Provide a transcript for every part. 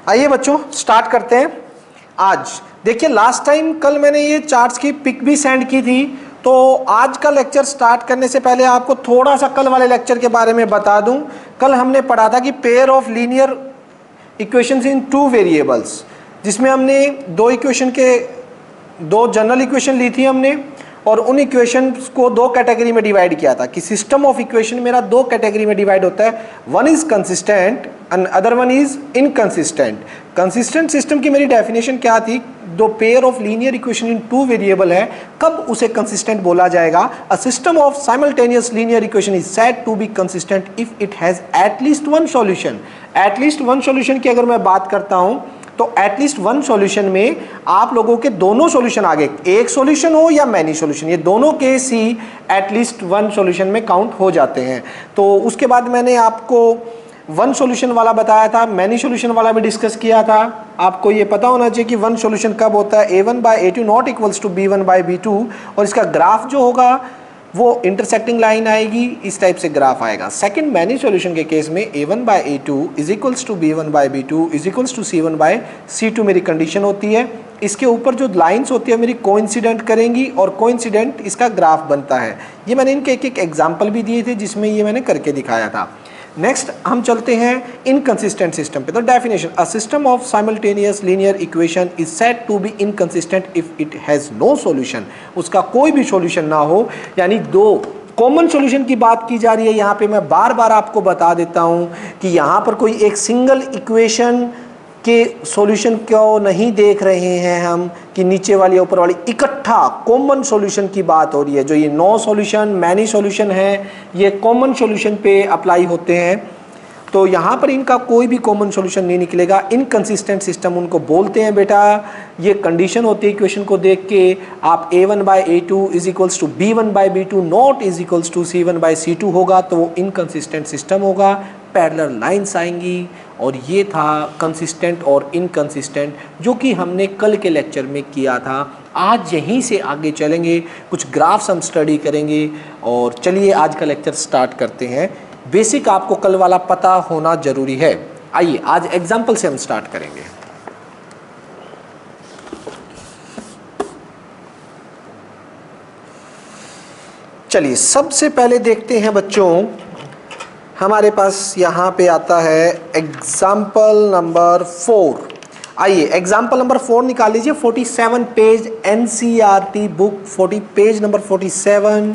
आइए बच्चों स्टार्ट करते हैं। आज देखिए, लास्ट टाइम कल मैंने ये चार्ट्स की पिक भी सेंड की थी, तो आज का लेक्चर स्टार्ट करने से पहले आपको थोड़ा सा कल वाले लेक्चर के बारे में बता दूं। कल हमने पढ़ा था कि pair of linear equations in two variables, जिसमें हमने दो इक्वेशन के दो जनरल इक्वेशन ली थी हमने, और उन इक्वेशंस को दो कैटेगरी में डिवाइड किया था कि सिस्टम ऑफ इक्वेशन मेरा दो कैटेगरी में डिवाइड होता है, one is consistent and other one is inconsistent. Consistent system की मेरी डेफिनेशन क्या थी? दो pair of linear equation in two variable है, कब उसे कंसिस्टेंट बोला जाएगा? A system of simultaneous linear equation is said to be consistent if it has at least one solution. At least one solution की अगर मैं बात करता हूं तो एटलीस्ट वन सॉल्यूशन में आप लोगों के दोनों सॉल्यूशन आगे, एक सॉल्यूशन हो या मैनी सॉल्यूशन, ये दोनों केस ही एटलीस्ट वन सॉल्यूशन में काउंट हो जाते हैं। तो उसके बाद मैंने आपको वन सॉल्यूशन वाला बताया था, मैनी सॉल्यूशन वाला भी डिस्कस किया था। आपको ये पता होना चाहिए कि वन सॉल्यूशन कब होता है, a1/a2 not equals to b1/b2, और इसका ग्राफ जो होगा वो इंटरसेक्टिंग लाइन आएगी, इस टाइप से ग्राफ आएगा। सेकंड मैनी सॉल्यूशन के केस में a1/a2 is equals to b1/b2 is equals to c1/c2 मेरी कंडीशन होती है। इसके ऊपर जो लाइंस होती है मेरी कोइंसिडेंट करेंगी और कोइंसिडेंट इसका ग्राफ बनता है। ये मैंने इनके एक एक एग्जाम्पल भी दिए थे जिसमें ये मैंने करके दिखाया था। नेक्स्ट हम चलते हैं इनकंसिस्टेंट सिस्टम पे। तो definition, a system of simultaneous linear equation is said to be inconsistent if it has no solution. उसका कोई भी सॉल्यूशन ना हो, यानी दो कॉमन सॉल्यूशन की बात की जा रही है। यहाँ पे मैं बार बार आपको बता देता हूँ कि यहाँ पर कोई एक सिंगल इक्वेशन के सॉल्यूशन को नहीं देख रहे हैं हम कि नीचे वाली ऊपर वाली, इकट्ठा कॉमन सॉल्यूशन की बात हो रही है। जो ये नो सॉल्यूशन मैनी सॉल्यूशन है ये कॉमन सॉल्यूशन पे अप्लाई होते हैं, तो यहाँ पर इनका कोई भी कॉमन सॉल्यूशन नहीं निकलेगा। इनकंसिस्टेंट सिस्टम उनको बोलते हैं बेटा। ये कंडीशन होती है इक्वेशन को देख के, आप a1/a2 is equals to b1/b2 not is equals to c1/c2 होगा तो वो इनकंसिस्टेंट सिस्टम होगा। पैरेलल लाइंस आएंगी, और ये था कंसिस्टेंट और इनकंसिस्टेंट जो कि हमने कल के लेक्चर में किया था। आज यहीं से आगे चलेंगे, कुछ ग्राफ्स हम स्टडी करेंगे। और चलिए आज का लेक्चर स्टार्ट करते हैं। बेसिक आपको कल वाला पता होना जरूरी है। आइए आज एग्जाम्पल से हम स्टार्ट करेंगे। चलिए सबसे पहले देखते हैं बच्चों, हमारे पास यहाँ पे आता है एग्जाम्पल नंबर 4। आइए एग्जाम्पल नंबर 4 निकाल लीजिए। 47 page NCERT book, 40 page number 47,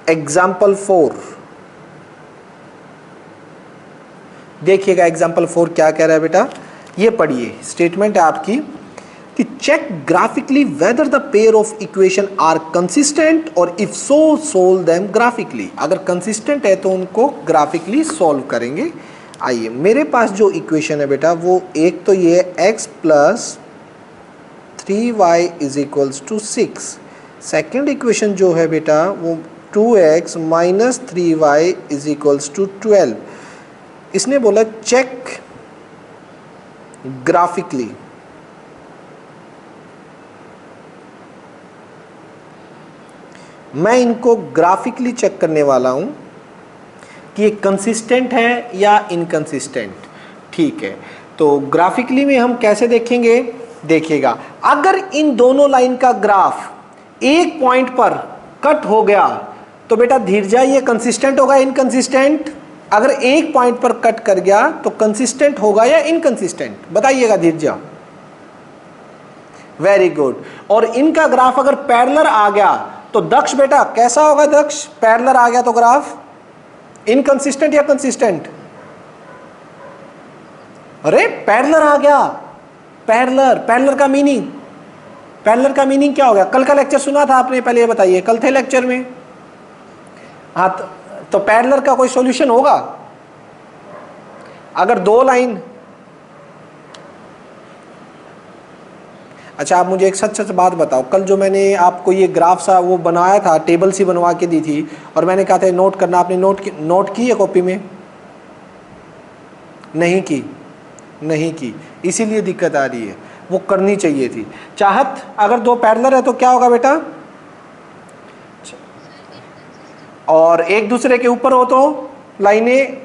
example 4। देखिएगा एग्जाम्पल 4 क्या कह रहा है बेटा, ये पढ़िए। स्टेटमेंट है आपकी कि check graphically whether the pair of equation are consistent और if so solve them graphically. अगर कंसिस्टेंट है तो उनको ग्राफिकली सॉल्व करेंगे। आइए मेरे पास जो इक्वेशन है बेटा वो एक तो ये x plus 3y is equals to 6। Second equation जो है बेटा वो 2x minus 3y is equals to 12। इसने बोला चेक ग्राफिकली। मैं इनको ग्राफिकली चेक करने वाला हूं कि ये कंसिस्टेंट है या इनकंसिस्टेंट। ठीक है, तो ग्राफिकली में हम कैसे देखेंगे? देखिएगा, अगर इन दोनों लाइन का ग्राफ एक पॉइंट पर कट हो गया तो बेटा धीरजा ये कंसिस्टेंट होगा इनकंसिस्टेंट? अगर एक पॉइंट पर कट कर गया तो कंसिस्टेंट होगा या इनकंसिस्टेंट? बताइएगा धीरजा। Very good. और इनका ग्राफ अगर पैरेलल आ गया तो दक्ष बेटा कैसा होगा? दक्ष पैरेलल आ गया तो ग्राफ इनकंसिस्टेंट या कंसिस्टेंट? अरे पैरेलल आ गया। पैरेलल का मीनिंग, पैरेलल का मीनिंग क्या हो गया? कल का लेक्चर सुना था आपने? पहले ये बताइए, कल थे लेक्चर में? हाँ, तो पैरेलल का कोई सॉल्यूशन होगा? अगर दो लाइन, अच्छा आप मुझे एक सच सच बात बताओ, कल जो मैंने आपको ये ग्राफ सा वो बनाया था, टेबल सी बनवा के दी थी और मैंने कहा था नोट करना, आपने नोट की है कॉपी में? नहीं की, इसीलिए दिक्कत आ रही है। वो करनी चाहिए थी। चाहत अगर दो पैरेलल है तो क्या होगा बेटा? और एक दूसरे के ऊपर हो तो लाइनें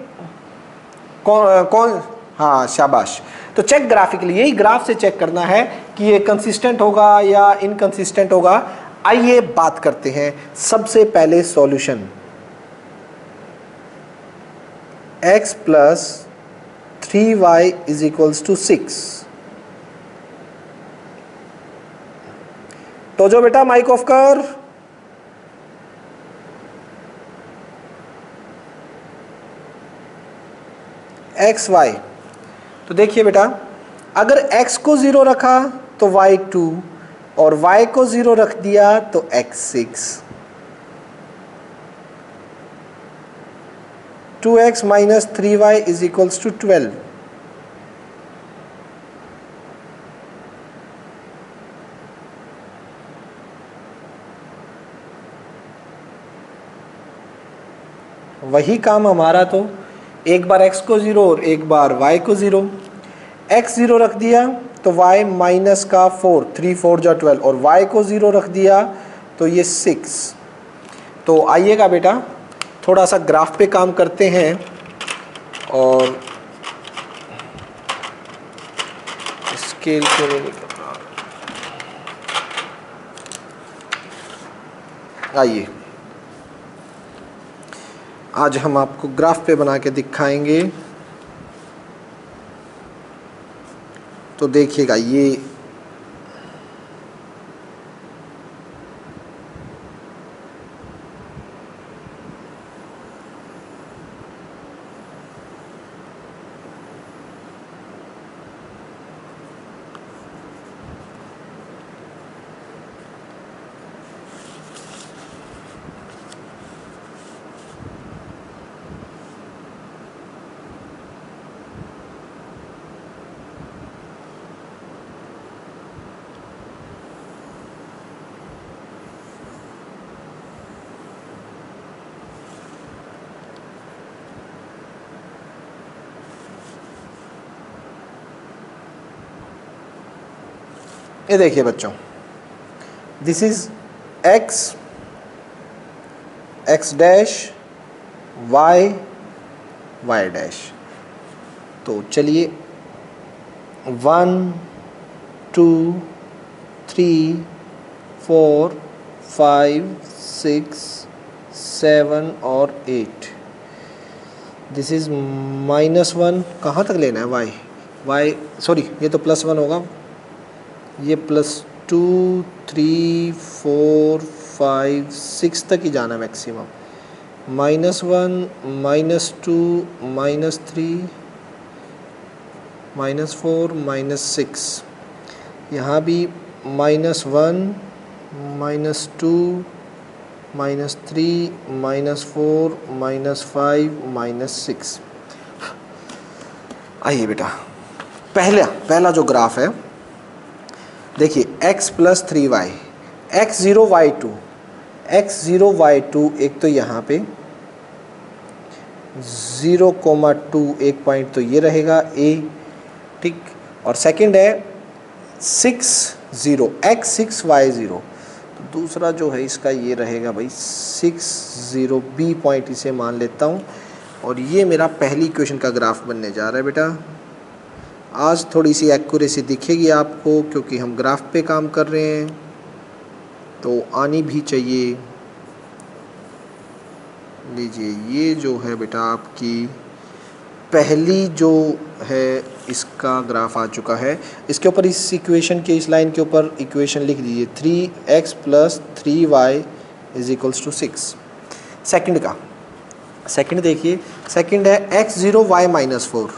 कौन हाँ शाबाश। तो चेक ग्राफिकली, यही ग्राफ से चेक करना है कि ये कंसिस्टेंट होगा या इनकंसिस्टेंट होगा। आइए बात करते हैं सबसे पहले solution. x plus 3y is equals to 6। तो जो बेटा माइक ऑफ कर। एक्स वाई, तो देखिए बेटा अगर x को 0 रखा तो y 2 और y को 0 रख दिया तो x 6। 2x minus 3y is equals to 12। वही काम हमारा, तो एक बार x को 0 और एक बार y को 0। x 0 रख दिया तो y माइनस का 4, 3 4 जा 12 और y को 0 रख दिया तो ये 6। तो आइएगा बेटा थोड़ा सा ग्राफ पे काम करते हैं और स्केल को नहीं करना। आइए आज हम आपको ग्राफ पे बना के दिखाएंगे। तो देखिएगा ये ये देखिए बच्चों, this is x, x dash, y, y dash. तो चलिए 1 2 3 4 5 6 7 और 8। दिस इज -1, कहाँ तक लेना है y सॉरी ये तो +1 होगा, ये +2 3 4 5 6 तक ही जाना मैक्सिमम। -1 -2 -3 -4 -6, यहाँ भी -1 -2 -3 -4 -5 -6। आइए बेटा पहला जो ग्राफ है देखिए x plus 3y, x0 y2, x0 y2 एक तो यहाँ पे 0,2 एक पॉइंट तो ये रहेगा a, ठीक। और सेकंड है 6 0 x6 y0, तो दूसरा जो है इसका ये रहेगा भाई 6 0 b पॉइंट इसे मान लेता हूँ। और ये मेरा पहली इक्वेशन का ग्राफ बनने जा रहा है बेटा। आज थोड़ी सी एक्यूरेसी दिखेगी आपको क्योंकि हम ग्राफ पे काम कर रहे हैं, तो आनी भी चाहिए। लीजिए ये जो है बेटा आपकी पहली जो है इसका ग्राफ आ चुका है। इसके ऊपर इस इक्वेशन के इस लाइन के ऊपर इक्वेशन लिख दीजिए 3x plus 3y is equals to 6। Second का सेकंड देखिए, सेकंड है x0 y minus 4,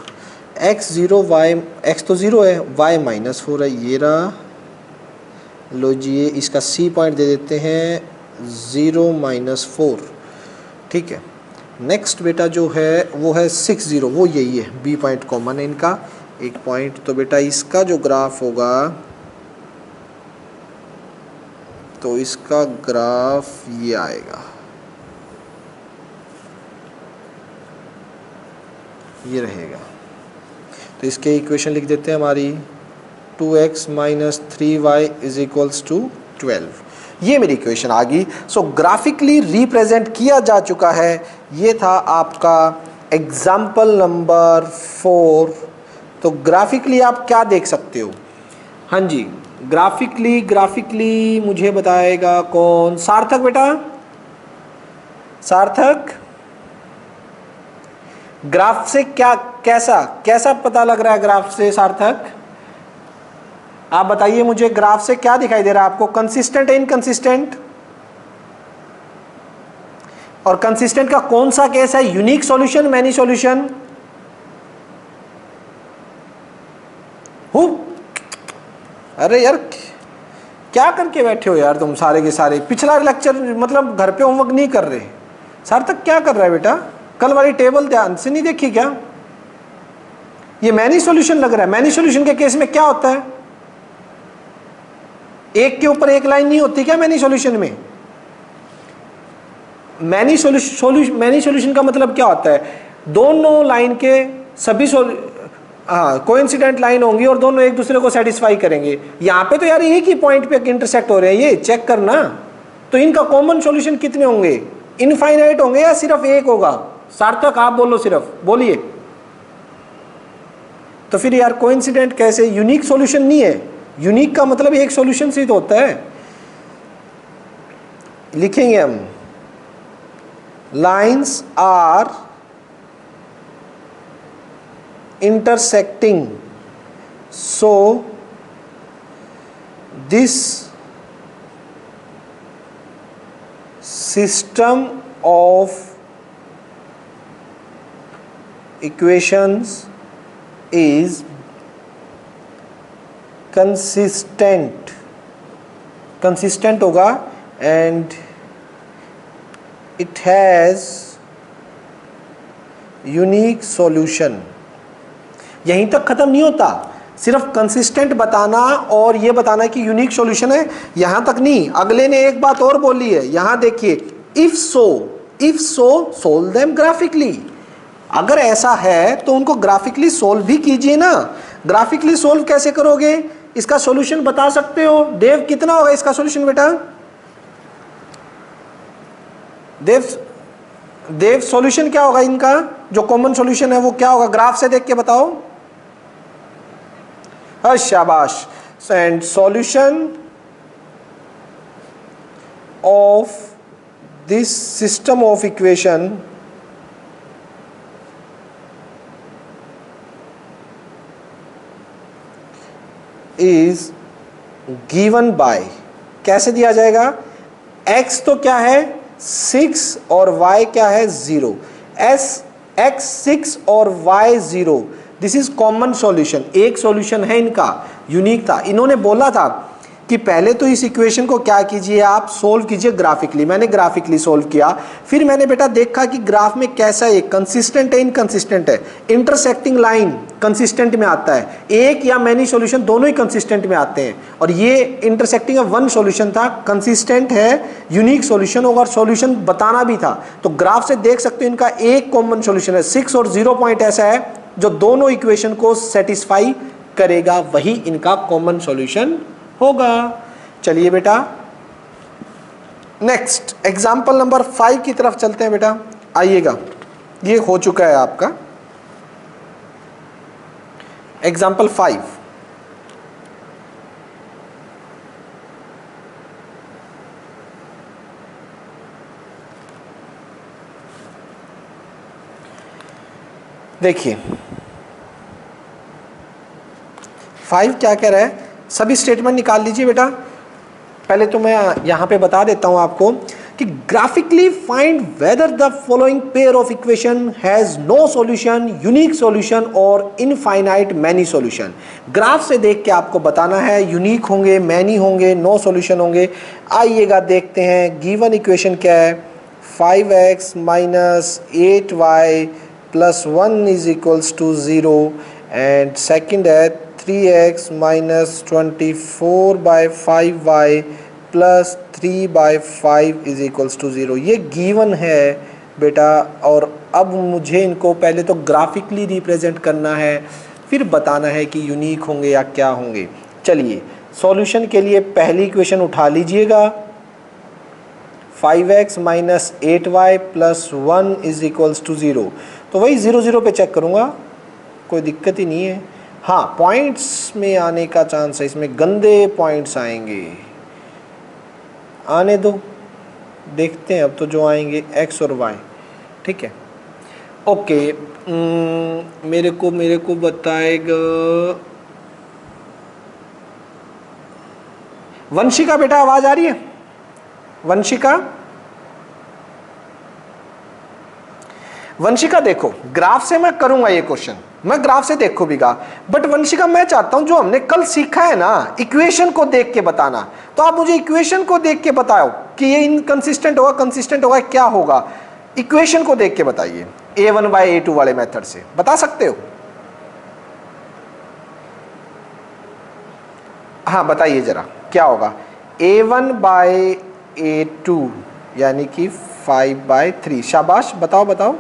x0 y, x तो 0 है, y माइनस 4 है, ये रहा। लो जी इसका c पॉइंट दे देते हैं 0 -4, ठीक है। नेक्स्ट बेटा जो है वो है 6 0, वो यही है, b पॉइंट कॉमन है इनका एक पॉइंट। तो बेटा इसका जो ग्राफ होगा तो इसका ग्राफ ये आएगा, ये रहेगा। तो इसके इक्वेशन लिख देते हैं हमारी 2x minus 3y is equals to 12। ये मेरी इक्वेशन आ गई। सो ग्राफिकली रिप्रेजेंट किया जा चुका है। ये था आपका एग्जाम्पल नंबर 4। तो ग्राफिकली आप क्या देख सकते हो? हाँ जी, ग्राफिकली मुझे बताएगा कौन? सार्थक बेटा, सार्थक। ग्राफ से क्या, कैसा कैसा पता लग रहा है ग्राफ से? सार्थक आप बताइए मुझे, ग्राफ से क्या दिखाई दे रहा है आपको? कंसिस्टेंट है, इनकंसिस्टेंट? और कंसिस्टेंट का कौन सा केस है? Unique solution, many solution? अरे यार क्या करके बैठे हो यार तुम सारे के सारे? पिछला लेक्चर मतलब घर पे होमवर्क नहीं कर रहे। सार्थक क्या कर रहा है बेटा? कल वाली टेबल ध्यान से नहीं देखी क्या? ये मैनी सॉल्यूशन लग रहा है। मैनी सॉल्यूशन के केस में क्या होता है? एक के ऊपर एक लाइन नहीं होती क्या मैनी सॉल्यूशन में? मैनी सॉल्यूशन का मतलब क्या होता है? दोनों लाइन के सभी कोइंसिडेंट लाइन होंगी और दोनों एक दूसरे को सेटिस्फाई करेंगे। यहाँ पे तो यार एक ही पॉइंट पे इंटरसेक्ट हो रहे हैं, ये चेक करना। तो इनका कॉमन सॉल्यूशन कितने होंगे? इनफाइनाइट होंगे या सिर्फ एक होगा? सार्थक आप बोलो, सिर्फ बोलिए। तो फिर यार कोइंसिडेंट कैसे? यूनिक सॉल्यूशन नहीं है। यूनिक का मतलब एक सॉल्यूशन से तो होता है। लिखेंगे हम, lines are intersecting, so this system of equations is consistent होगा and it has unique solution। यहीं तक खत्म नहीं होता, सिर्फ कंसिस्टेंट बताना और ये बताना कि यूनिक सॉल्यूशन है, यहां तक नहीं। अगले ने एक बात और बोली है, यहां देखिए, if so solve them graphically. अगर ऐसा है तो उनको ग्राफिकली सोल्व भी कीजिए ना। ग्राफिकली सोल्व कैसे करोगे? इसका सॉल्यूशन बता सकते हो? देव कितना होगा इसका सॉल्यूशन बेटा? देव सॉल्यूशन क्या होगा इनका? जो कॉमन सॉल्यूशन है वो क्या होगा? ग्राफ से देख के बताओ। शाबाश। And solution of this system of equation is given bye, कैसे दिया जाएगा? x तो क्या है? 6 और y क्या है? 0। x 6 और y 0। This is common solution. एक सॉल्यूशन है इनका, यूनिक था। इन्होंने बोला था कि पहले तो इस इक्वेशन को क्या कीजिए आप? सोल्व कीजिए ग्राफिकली। मैंने ग्राफिकली सोल्व किया, फिर मैंने बेटा देखा कि ग्राफ में कैसा है, कंसिस्टेंट है, इनकंसिस्टेंट है। इंटरसेक्टिंग लाइन कंसिस्टेंट में आता है, एक या मैनी सॉल्यूशन दोनों ही कंसिस्टेंट में आते हैं। और ये इंटरसेक्टिंग का वन सॉल्यूशन था, कंसिस्टेंट है, यूनिक सॉल्यूशन होगा और सॉल्यूशन बताना भी था। तो ग्राफ से देख सकते हो इनका एक कॉमन सॉल्यूशन है। 6 और 0 पॉइंट ऐसा है जो दोनों इक्वेशन को सेटिस्फाई करेगा, वही इनका कॉमन सॉल्यूशन होगा। चलिए बेटा नेक्स्ट एग्जाम्पल नंबर 5 की तरफ चलते हैं बेटा। आइएगा, ये हो चुका है आपका एग्जाम्पल 5। देखिए 5 क्या कह रहा है? सभी स्टेटमेंट निकाल लीजिए बेटा। पहले तो मैं यहां पे बता देता हूं आपको कि graphically find whether the following pair of equation has no solution, unique solution और इनफाइनाइट मैनी सॉल्यूशन। ग्राफ से देख के आपको बताना है यूनिक होंगे, मैनी होंगे, नो सॉल्यूशन होंगे। आइएगा देखते हैं गिवन इक्वेशन क्या है। 5x minus 8y plus 1 is equals to 0 and second है 3x minus 24/5y plus 3/5 is equals to 0। ये गिवन है बेटा। और अब मुझे इनको पहले तो ग्राफिकली रिप्रेजेंट करना है, फिर बताना है कि यूनिक होंगे या क्या होंगे। चलिए सॉल्यूशन के लिए पहली इक्वेशन उठा लीजिएगा। 5x minus 8y plus 1 is equals to 0। तो वही 0 0 पे चेक करूँगा, कोई दिक्कत ही नहीं है। हाँ, पॉइंट्स में आने का चांस है, इसमें गंदे पॉइंट्स आएंगे, आने दो, देखते हैं अब तो जो आएंगे x और y। ठीक है, ओके। मेरे को बताएगा वंशिका, बेटा आवाज आ रही है? वंशिका, वंशिका देखो, ग्राफ से मैं करूंगा ये क्वेश्चन, मैं ग्राफ से देखो बीगा, बट वंशिका मैं चाहता हूं जो हमने कल सीखा है ना, इक्वेशन को देख के बताना। तो आप मुझे इक्वेशन को देख के बताओ कि ये इनकंसिस्टेंट होगा, कंसिस्टेंट होगा, क्या होगा, इक्वेशन को देख के बताइए। a1/a2 वाले मेथड से बता सकते हो? हाँ बताइए जरा, क्या होगा? a1/a2 यानी कि 5/3। शाबाश, बताओ बताओ।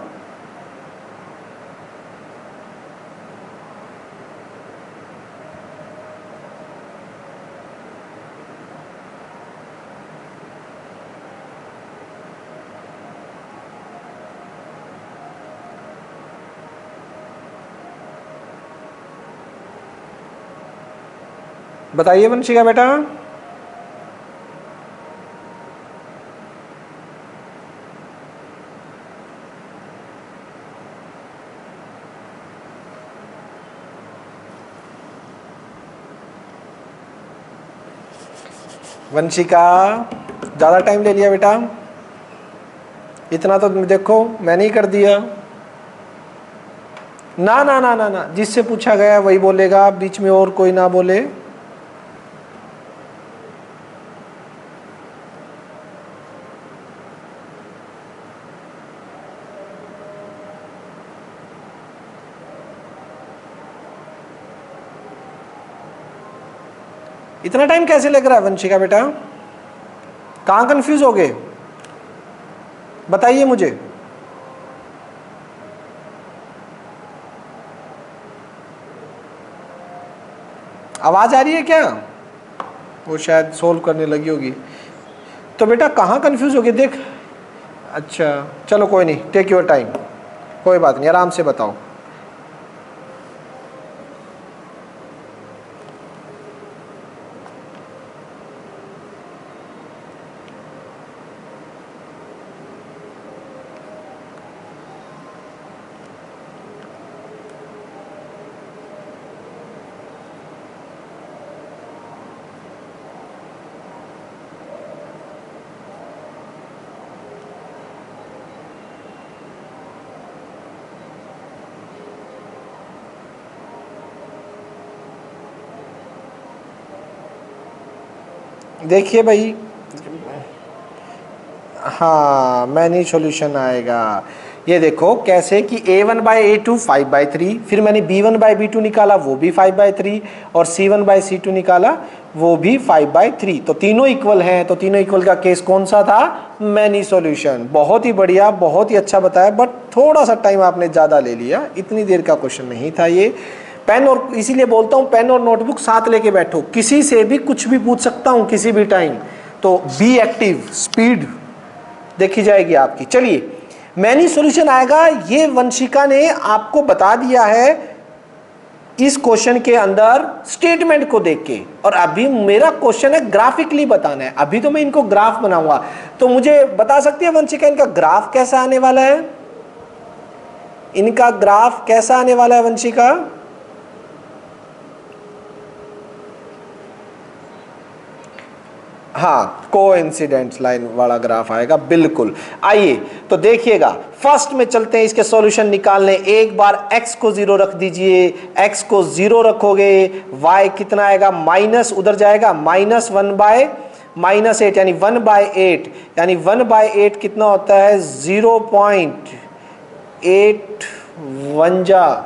बताइए वंशिका बेटा। वंशिका, ज़्यादा टाइम ले लिया बेटा, इतना तो देखो मैंने ही कर दिया। ना ना ना ना ना, जिससे पूछा गया वही बोलेगा, बीच में और कोई ना बोले। इतना टाइम कैसे लग रहा है वंशिका बेटा? कहाँ कंफ्यूज हो गए, बताइए मुझे। आवाज आ रही है क्या? वो शायद सोल्व करने लगी होगी। तो बेटा कहाँ कंफ्यूज हो गए देख। अच्छा चलो कोई नहीं, टेक योर टाइम, कोई बात नहीं, आराम से बताओ। देखिए भाई, हाँ मैनी सॉल्यूशन आएगा। ये देखो कैसे कि a1/a2 5/3, फिर मैंने b1/b2 निकाला वो भी 5/3, और c1/c2 निकाला वो भी 5/3। तो तीनों इक्वल हैं, तो तीनों इक्वल का केस कौन सा था? Many solution. बहुत ही बढ़िया, बहुत ही अच्छा बताया, बट थोड़ा सा टाइम आपने ज़्यादा ले लिया, इतनी देर का क्वेश्चन नहीं था ये। पेन, और इसीलिए बोलता हूँ पेन और नोटबुक साथ लेके बैठो, किसी से भी कुछ भी पूछ सकता हूँ किसी भी टाइम, तो बी एक्टिव, स्पीड देखी जाएगी आपकी। चलिए मैनी सॉल्यूशन आएगा, ये वंशिका ने आपको बता दिया है इस क्वेश्चन के अंदर स्टेटमेंट को देख के। और अभी मेरा क्वेश्चन है ग्राफिकली बताना है, अभी तो मैं इनको ग्राफ बनाऊंगा। तो मुझे बता सकती है वंशिका इनका ग्राफ कैसा आने वाला है? इनका ग्राफ कैसा आने वाला है वंशिका? हाँ, कोइंसिडेंस लाइन वाला ग्राफ आएगा, बिल्कुल। आइए तो देखिएगा, फर्स्ट में चलते हैं इसके सॉल्यूशन निकालने। एक बार x को 0 रख दीजिए, x को 0 रखोगे, y कितना आएगा? माइनस, उधर जाएगा -1/-8 यानी 1/8, यानी 1/8 कितना होता है? 0.81 जा,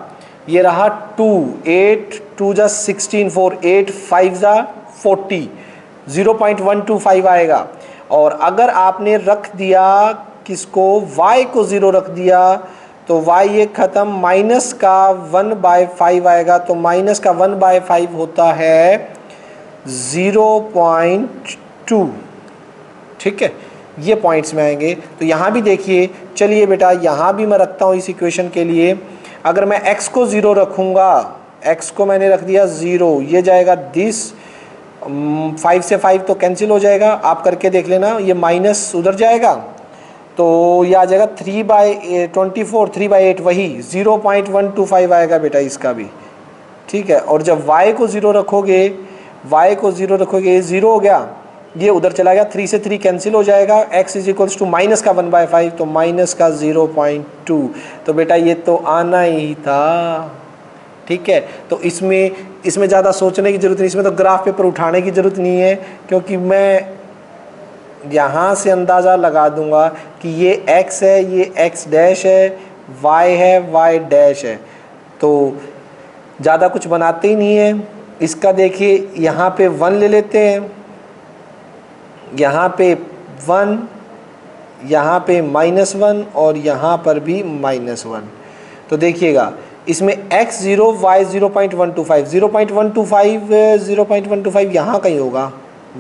ये रहा 2, 8 2 जा 16, 4 8 5 जा 40, 0.125 आएगा। और अगर आपने रख दिया किसको? y को 0 रख दिया, तो y ये खत्म, माइनस का 1/5 आएगा, तो माइनस का 1/5 होता है 0.2। ठीक है, ये पॉइंट्स में आएंगे। तो यहाँ भी देखिए, चलिए बेटा यहाँ भी मैं रखता हूँ इस इक्वेशन के लिए। अगर मैं x को 0 रखूँगा, x को मैंने रख दिया 0, ये जाएगा दिस, 5 से 5 तो कैंसिल हो जाएगा, आप करके देख लेना, ये माइनस उधर जाएगा तो ये आ जाएगा 3/24, 3/8, वही 0.125 आएगा बेटा इसका भी, ठीक है। और जब y को 0 रखोगे, y को 0 रखोगे, ये 0 हो गया, ये उधर चला गया, 3 से 3 कैंसिल हो जाएगा, x is equals to minus का 1/5, तो माइनस का 0.2, तो बेटा ये तो आना ही था, ठीक है। तो इसमें ज़्यादा सोचने की ज़रूरत नहीं, इसमें तो ग्राफ पेपर उठाने की ज़रूरत नहीं है, क्योंकि मैं यहाँ से अंदाज़ा लगा दूंगा कि ये x है, ये x डैश है, y है, y डैश है, तो ज़्यादा कुछ बनाते ही नहीं है। इसका देखिए यहाँ पे 1 ले लेते हैं, यहाँ पे 1, यहाँ पे -1 और यहाँ पर भी -1। तो देखिएगा इसमें x 0, y 0.125, 0.125 यहाँ कहीं होगा,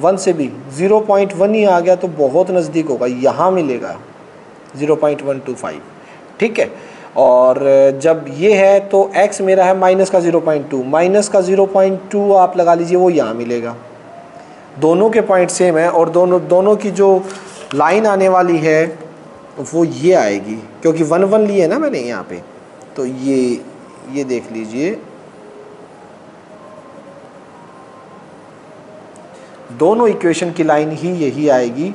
1 से भी 0.1 ही आ गया तो बहुत नज़दीक होगा, यहाँ मिलेगा 0.125, ठीक है। और जब ये है तो x मेरा है माइनस का 0.2, माइनस का 0.2 आप लगा लीजिए, वो यहाँ मिलेगा। दोनों के पॉइंट सेम है और दोनों की जो लाइन आने वाली है वो ये आएगी, क्योंकि 1 1 लिए ना मैंने यहाँ पे, तो ये देख लीजिए, दोनों इक्वेशन की लाइन ही यही आएगी।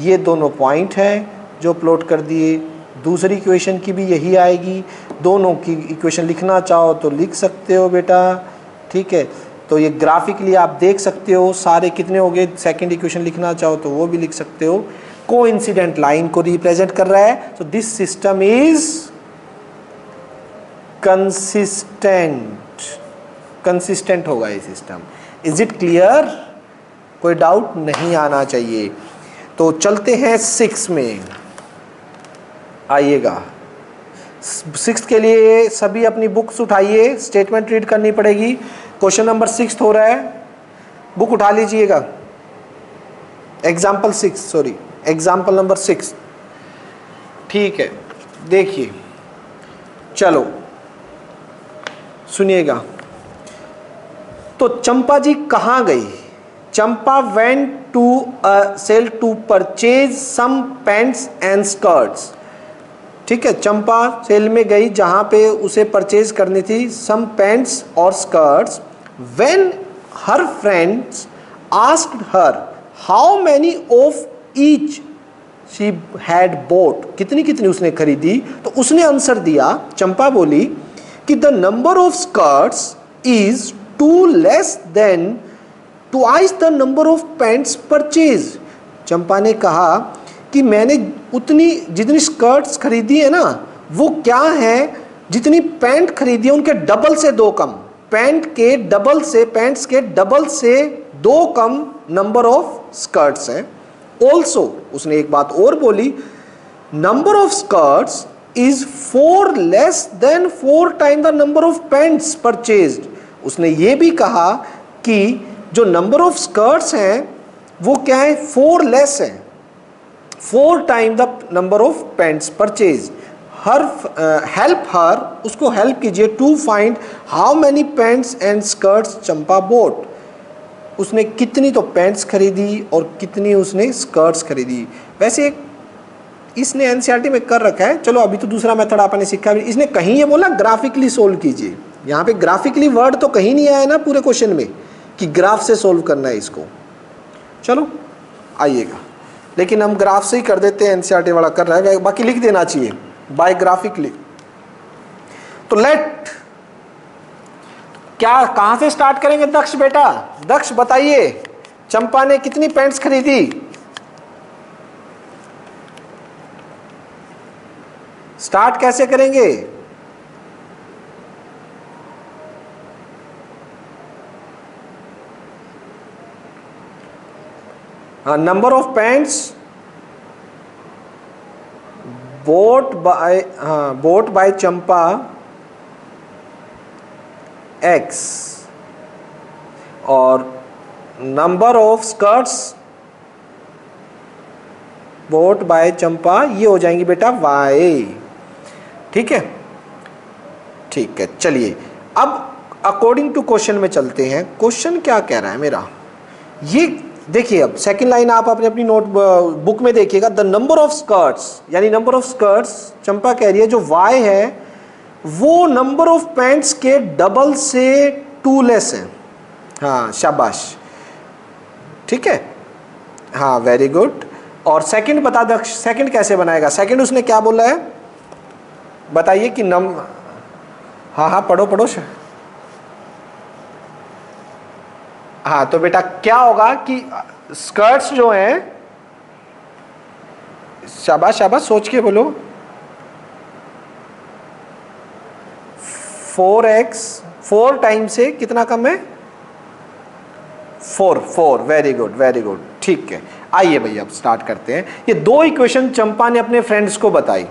ये दोनों पॉइंट हैं जो प्लॉट कर दिए, दूसरी इक्वेशन की भी यही आएगी। दोनों की इक्वेशन लिखना चाहो तो लिख सकते हो बेटा, ठीक है। तो ये ग्राफिकली आप देख सकते हो सारे कितने हो गए, सेकंड इक्वेशन लिखना चाहो तो वो भी लिख सकते हो। कोइंसिडेंट लाइन को रिप्रेजेंट कर रहा है, तो दिस सिस्टम इज कंसिस्टेंट होगा ये सिस्टम। Is it clear? कोई डाउट नहीं आना चाहिए। तो चलते हैं 6 में, आइएगा 6 के लिए सभी अपनी बुक्स उठाइए, स्टेटमेंट रीड करनी पड़ेगी। क्वेश्चन नंबर 6 हो रहा है, बुक उठा लीजिएगा। एग्जाम्पल नंबर 6, ठीक है। देखिए चलो सुनिएगा। तो चंपा जी कहाँ गई? चंपा went to a sale to purchase some pants and skirts, ठीक है। चंपा सेल में गई जहाँ पे उसे परचेज करनी थी some pants और skirts। When her friends asked her how many of each she had bought, कितनी कितनी उसने खरीदी, तो उसने आंसर दिया, चंपा बोली कि the number of skirts is too less than twice the number of pants purchased। चंपा ने कहा कि मैंने जितनी स्कर्ट्स खरीदी है ना, वो क्या है, जितनी पैंट खरीदी है उनके डबल से 2 कम, पैंट्स के डबल से 2 कम नंबर ऑफ स्कर्ट्स हैं। ऑल्सो उसने एक बात और बोली, number of skirts is 4 less than 4 time the number of pants purchased. उसने ये भी कहा कि जो नंबर ऑफ स्कर्ट्स हैं वो क्या है, 4 लेस है, 4 time the number of pants purchase. Help her, उसको हेल्प कीजिए, to find how many pants and skirts Champa bought. उसने कितनी तो पैंट्स खरीदी और कितनी उसने स्कर्ट्स खरीदी। वैसे इसने एनसीईआरटी में कर रखा है, चलो अभी तो दूसरा मेथड आपने सीखा। इसने कहीं ये बोला ग्राफिकली सोल्व कीजिए, यहाँ पे ग्राफिकली वर्ड तो कहीं नहीं आया ना पूरे क्वेश्चन में कि ग्राफ से सोल्व करना है इसको। चलो आइएगा, लेकिन हम ग्राफ से ही कर देते हैं, एनसीईआरटी वाला कर रहा है, बाकी लिख देना चाहिए बाय ग्राफिकली। तो लेट, क्या कहां से स्टार्ट करेंगे दक्ष बेटा? दक्ष बताइए, चंपा ने कितनी पैंट्स खरीदी? स्टार्ट कैसे करेंगे? Number of pants bought by Champa x और number of skirts bought by Champa, ये हो जाएंगी बेटा वाई। ठीक है, ठीक है। चलिए अब अकॉर्डिंग टू क्वेश्चन में चलते हैं। क्वेश्चन क्या कह रहा है मेरा, ये देखिए। अब सेकंड लाइन आप अपनी नोट बुक में देखिएगा। द नंबर ऑफ स्कर्ट्स, यानी नंबर ऑफ स्कर्ट्स चंपा कह रही है जो वाई है वो नंबर ऑफ पैंट्स के डबल से 2 लेस है। हाँ शाबाश, ठीक है, हाँ वेरी गुड। और सेकंड बता दक्ष, सेकंड कैसे बनाएगा? सेकंड उसने क्या बोला है बताइए कि हाँ हाँ पढ़ो पढ़ो। हाँ तो बेटा क्या होगा कि स्कर्ट्स जो हैं, शाबाश शाबाश सोच के बोलो, 4x 4 टाइम से कितना कम है? 4 वेरी गुड वेरी गुड, ठीक है। आइए भैया अब स्टार्ट करते हैं। ये 2 इक्वेशन चंपा ने अपने फ्रेंड्स को बताई।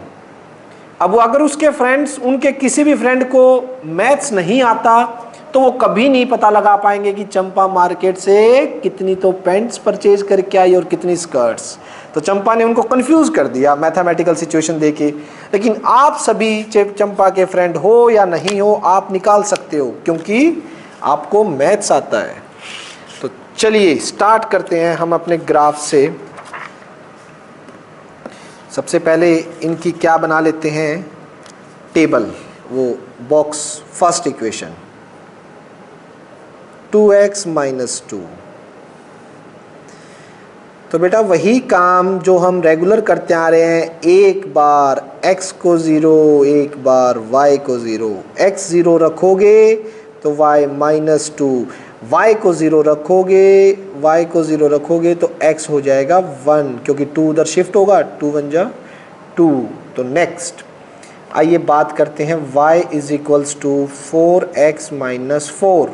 अब वो अगर उसके फ्रेंड्स, उनके किसी भी फ्रेंड को मैथ्स नहीं आता तो वो कभी नहीं पता लगा पाएंगे कि चंपा मार्केट से कितनी तो पैंट्स परचेज करके आई और कितनी स्कर्ट्स। तो चंपा ने उनको कंफ्यूज कर दिया मैथमेटिकल सिचुएशन देके। लेकिन आप सभी चंपा के फ्रेंड हो या नहीं हो, आप निकाल सकते हो क्योंकि आपको मैथ्स आता है। तो चलिए स्टार्ट करते हैं हम अपने ग्राफ से। सबसे पहले इनकी क्या बना लेते हैं टेबल, वो box first equation 2x minus 2। तो बेटा वही काम जो हम रेगुलर करते आ रहे हैं, एक बार x को 0 एक बार y को 0। x 0 रखोगे तो y माइनस 2, y को 0 रखोगे, y को 0 रखोगे तो x हो जाएगा 1 क्योंकि 2 उधर शिफ्ट होगा, 2 1 जा 2। तो नेक्स्ट आइए बात करते हैं y is equals to 4x minus 4।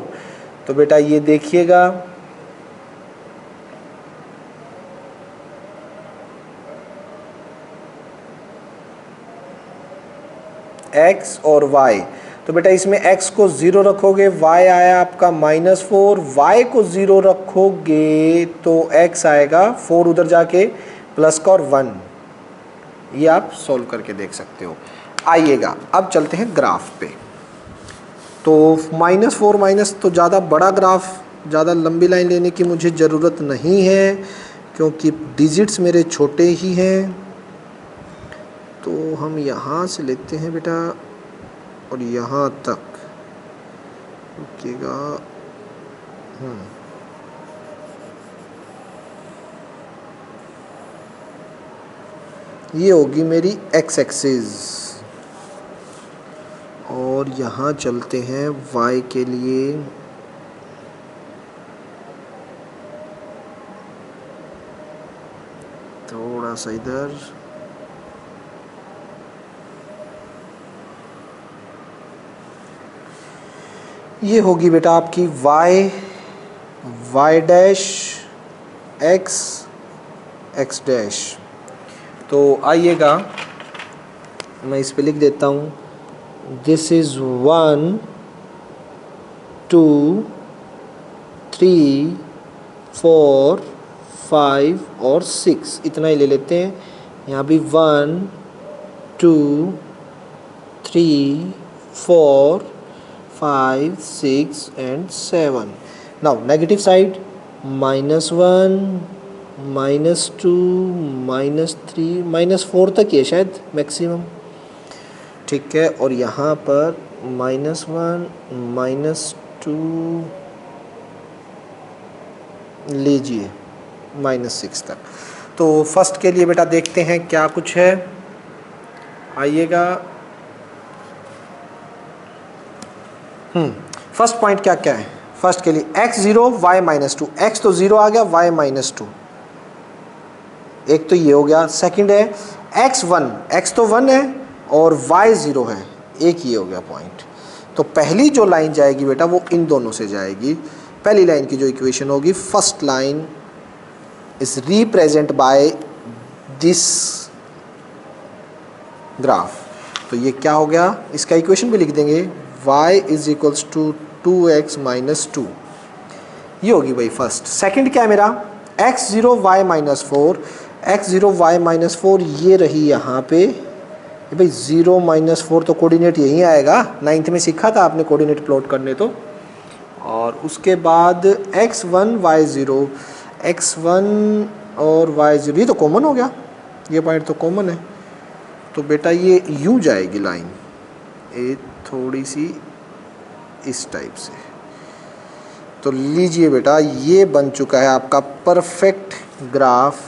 तो बेटा ये देखिएगा x और y। तो बेटा इसमें x को 0 रखोगे, y आया आपका -4, y को 0 रखोगे तो x आएगा 4 उधर जाके प्लस का और 1। ये आप सॉल्व करके देख सकते हो। आइएगा अब चलते हैं ग्राफ पे। तो -4 माइनस, तो ज़्यादा बड़ा ग्राफ, ज़्यादा लंबी लाइन लेने की मुझे ज़रूरत नहीं है क्योंकि डिजिट्स मेरे छोटे ही हैं। तो हम यहाँ से लेते हैं बेटा और यहाँ तक रुकिएगा। ये होगी मेरी x एक्सिस और यहाँ चलते हैं y के लिए। थोड़ा सा इधर, ये होगी बेटा आपकी y डैश x डैश। तो आइएगा मैं इस पे लिख देता हूँ, दिस इज़ 1 2 3 4 5 और 6, इतना ही ले लेते हैं। यहाँ भी 1 2 3 4 5 6 एंड 7। नाउ नेगेटिव साइड -1 -2 -3 -4 तक ये शायद मैक्सिमम, ठीक है। और यहाँ पर -1 -2 लीजिए -6 तक। तो फर्स्ट के लिए बेटा देखते हैं क्या कुछ है। आइएगा फर्स्ट पॉइंट क्या क्या है फर्स्ट के लिए, x 0 y -2। x तो 0 आ गया, y -2, एक तो ये हो गया। सेकंड है x 1, x तो 1 है और y 0 है, एक ये हो गया पॉइंट। तो पहली जो लाइन जाएगी बेटा वो इन दोनों से जाएगी। पहली लाइन की जो इक्वेशन होगी, first line is represent by this graph. तो ये क्या हो गया, इसका इक्वेशन भी लिख देंगे, y is equals to 2x -2। ये होगी भाई फर्स्ट। सेकंड क्या है मेरा, x 0 y -4। x0 y-4 ये रही यहाँ पे भाई 0-4 तो कोऑर्डिनेट यहीं आएगा, 9th में सीखा था आपने कोऑर्डिनेट प्लॉट करने तो। और उसके बाद x1 y0, x1 और y0 ये तो कॉमन हो गया, ये पॉइंट तो कॉमन है, तो बेटा ये यूँ जाएगी लाइन ये थोड़ी सी इस टाइप से। तो लीजिए बेटा ये बन चुका है आपका परफेक्ट ग्राफ।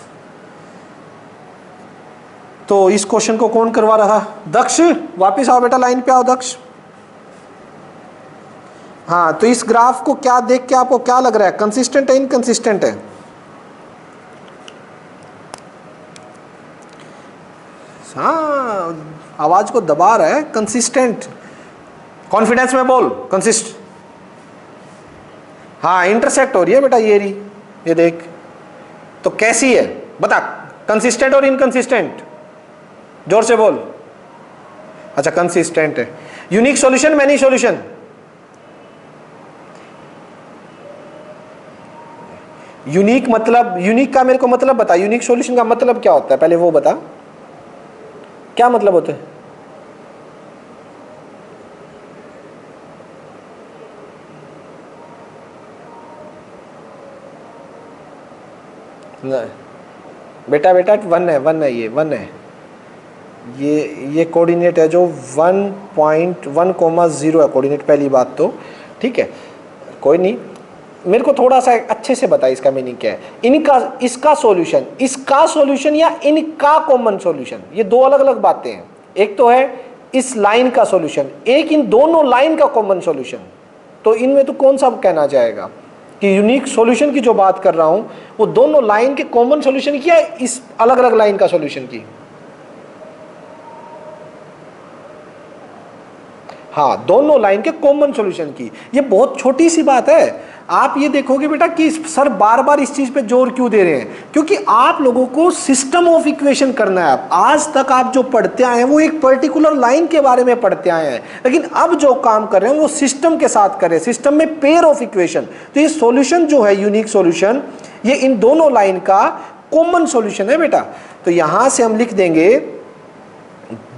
तो इस क्वेश्चन को कौन करवा रहा? दक्ष, वापस आओ बेटा, लाइन पे आओ दक्ष। हाँ, तो इस ग्राफ को क्या देख के आपको क्या लग रहा है, कंसिस्टेंट है इनकंसिस्टेंट है? हाँ, आवाज को दबा रहा है, कंसिस्टेंट, कॉन्फिडेंस में बोल, कंसिस्ट। हाँ, इंटरसेक्ट हो रही है बेटा ये रही, ये देख। तो कैसी है बता, कंसिस्टेंट और इनकंसिस्टेंट? जोर से बोल। अच्छा, कंसिस्टेंट है। Unique solution, many solution? Unique मतलब, यूनिक का मेरे को मतलब बता, यूनिक सॉल्यूशन का मतलब क्या होता है पहले वो बता, क्या मतलब होता है? बेटा बेटा वन है, वन है, ये वन है, ये कोऑर्डिनेट है जो 1.1,0 है कोऑर्डिनेट, पहली बात तो ठीक है, कोई नहीं, मेरे को थोड़ा सा अच्छे से बता इसका मीनिंग क्या है। इनका, इसका सॉल्यूशन, इसका सॉल्यूशन या इनका कॉमन सॉल्यूशन, ये दो अलग अलग बातें हैं। एक तो है इस लाइन का सॉल्यूशन, एक इन दोनों लाइन का कॉमन सॉल्यूशन। तो इनमें तो कौन सा कहना चाहेगा कि यूनिक सॉल्यूशन की जो बात कर रहा हूं वो दोनों लाइन के कॉमन सॉल्यूशन की या इस अलग अलग लाइन का सॉल्यूशन की? हाँ, दोनों लाइन के कॉमन सॉल्यूशन की। ये बहुत छोटी सी बात है। आप ये देखोगे बेटा कि सर बार बार इस चीज पे जोर क्यों दे रहे हैं, क्योंकि आप लोगों को सिस्टम ऑफ इक्वेशन करना है। आज तक आप जो पढ़ते आए हैं वो एक पर्टिकुलर लाइन के बारे में पढ़ते आए हैं, लेकिन अब जो काम कर रहे हैं वो सिस्टम के साथ कर रहे हैं, सिस्टम में पेयर ऑफ इक्वेशन। तो ये सॉल्यूशन जो है यूनिक सॉल्यूशन, ये इन दोनों लाइन का कॉमन सॉल्यूशन है बेटा। तो यहां से हम लिख देंगे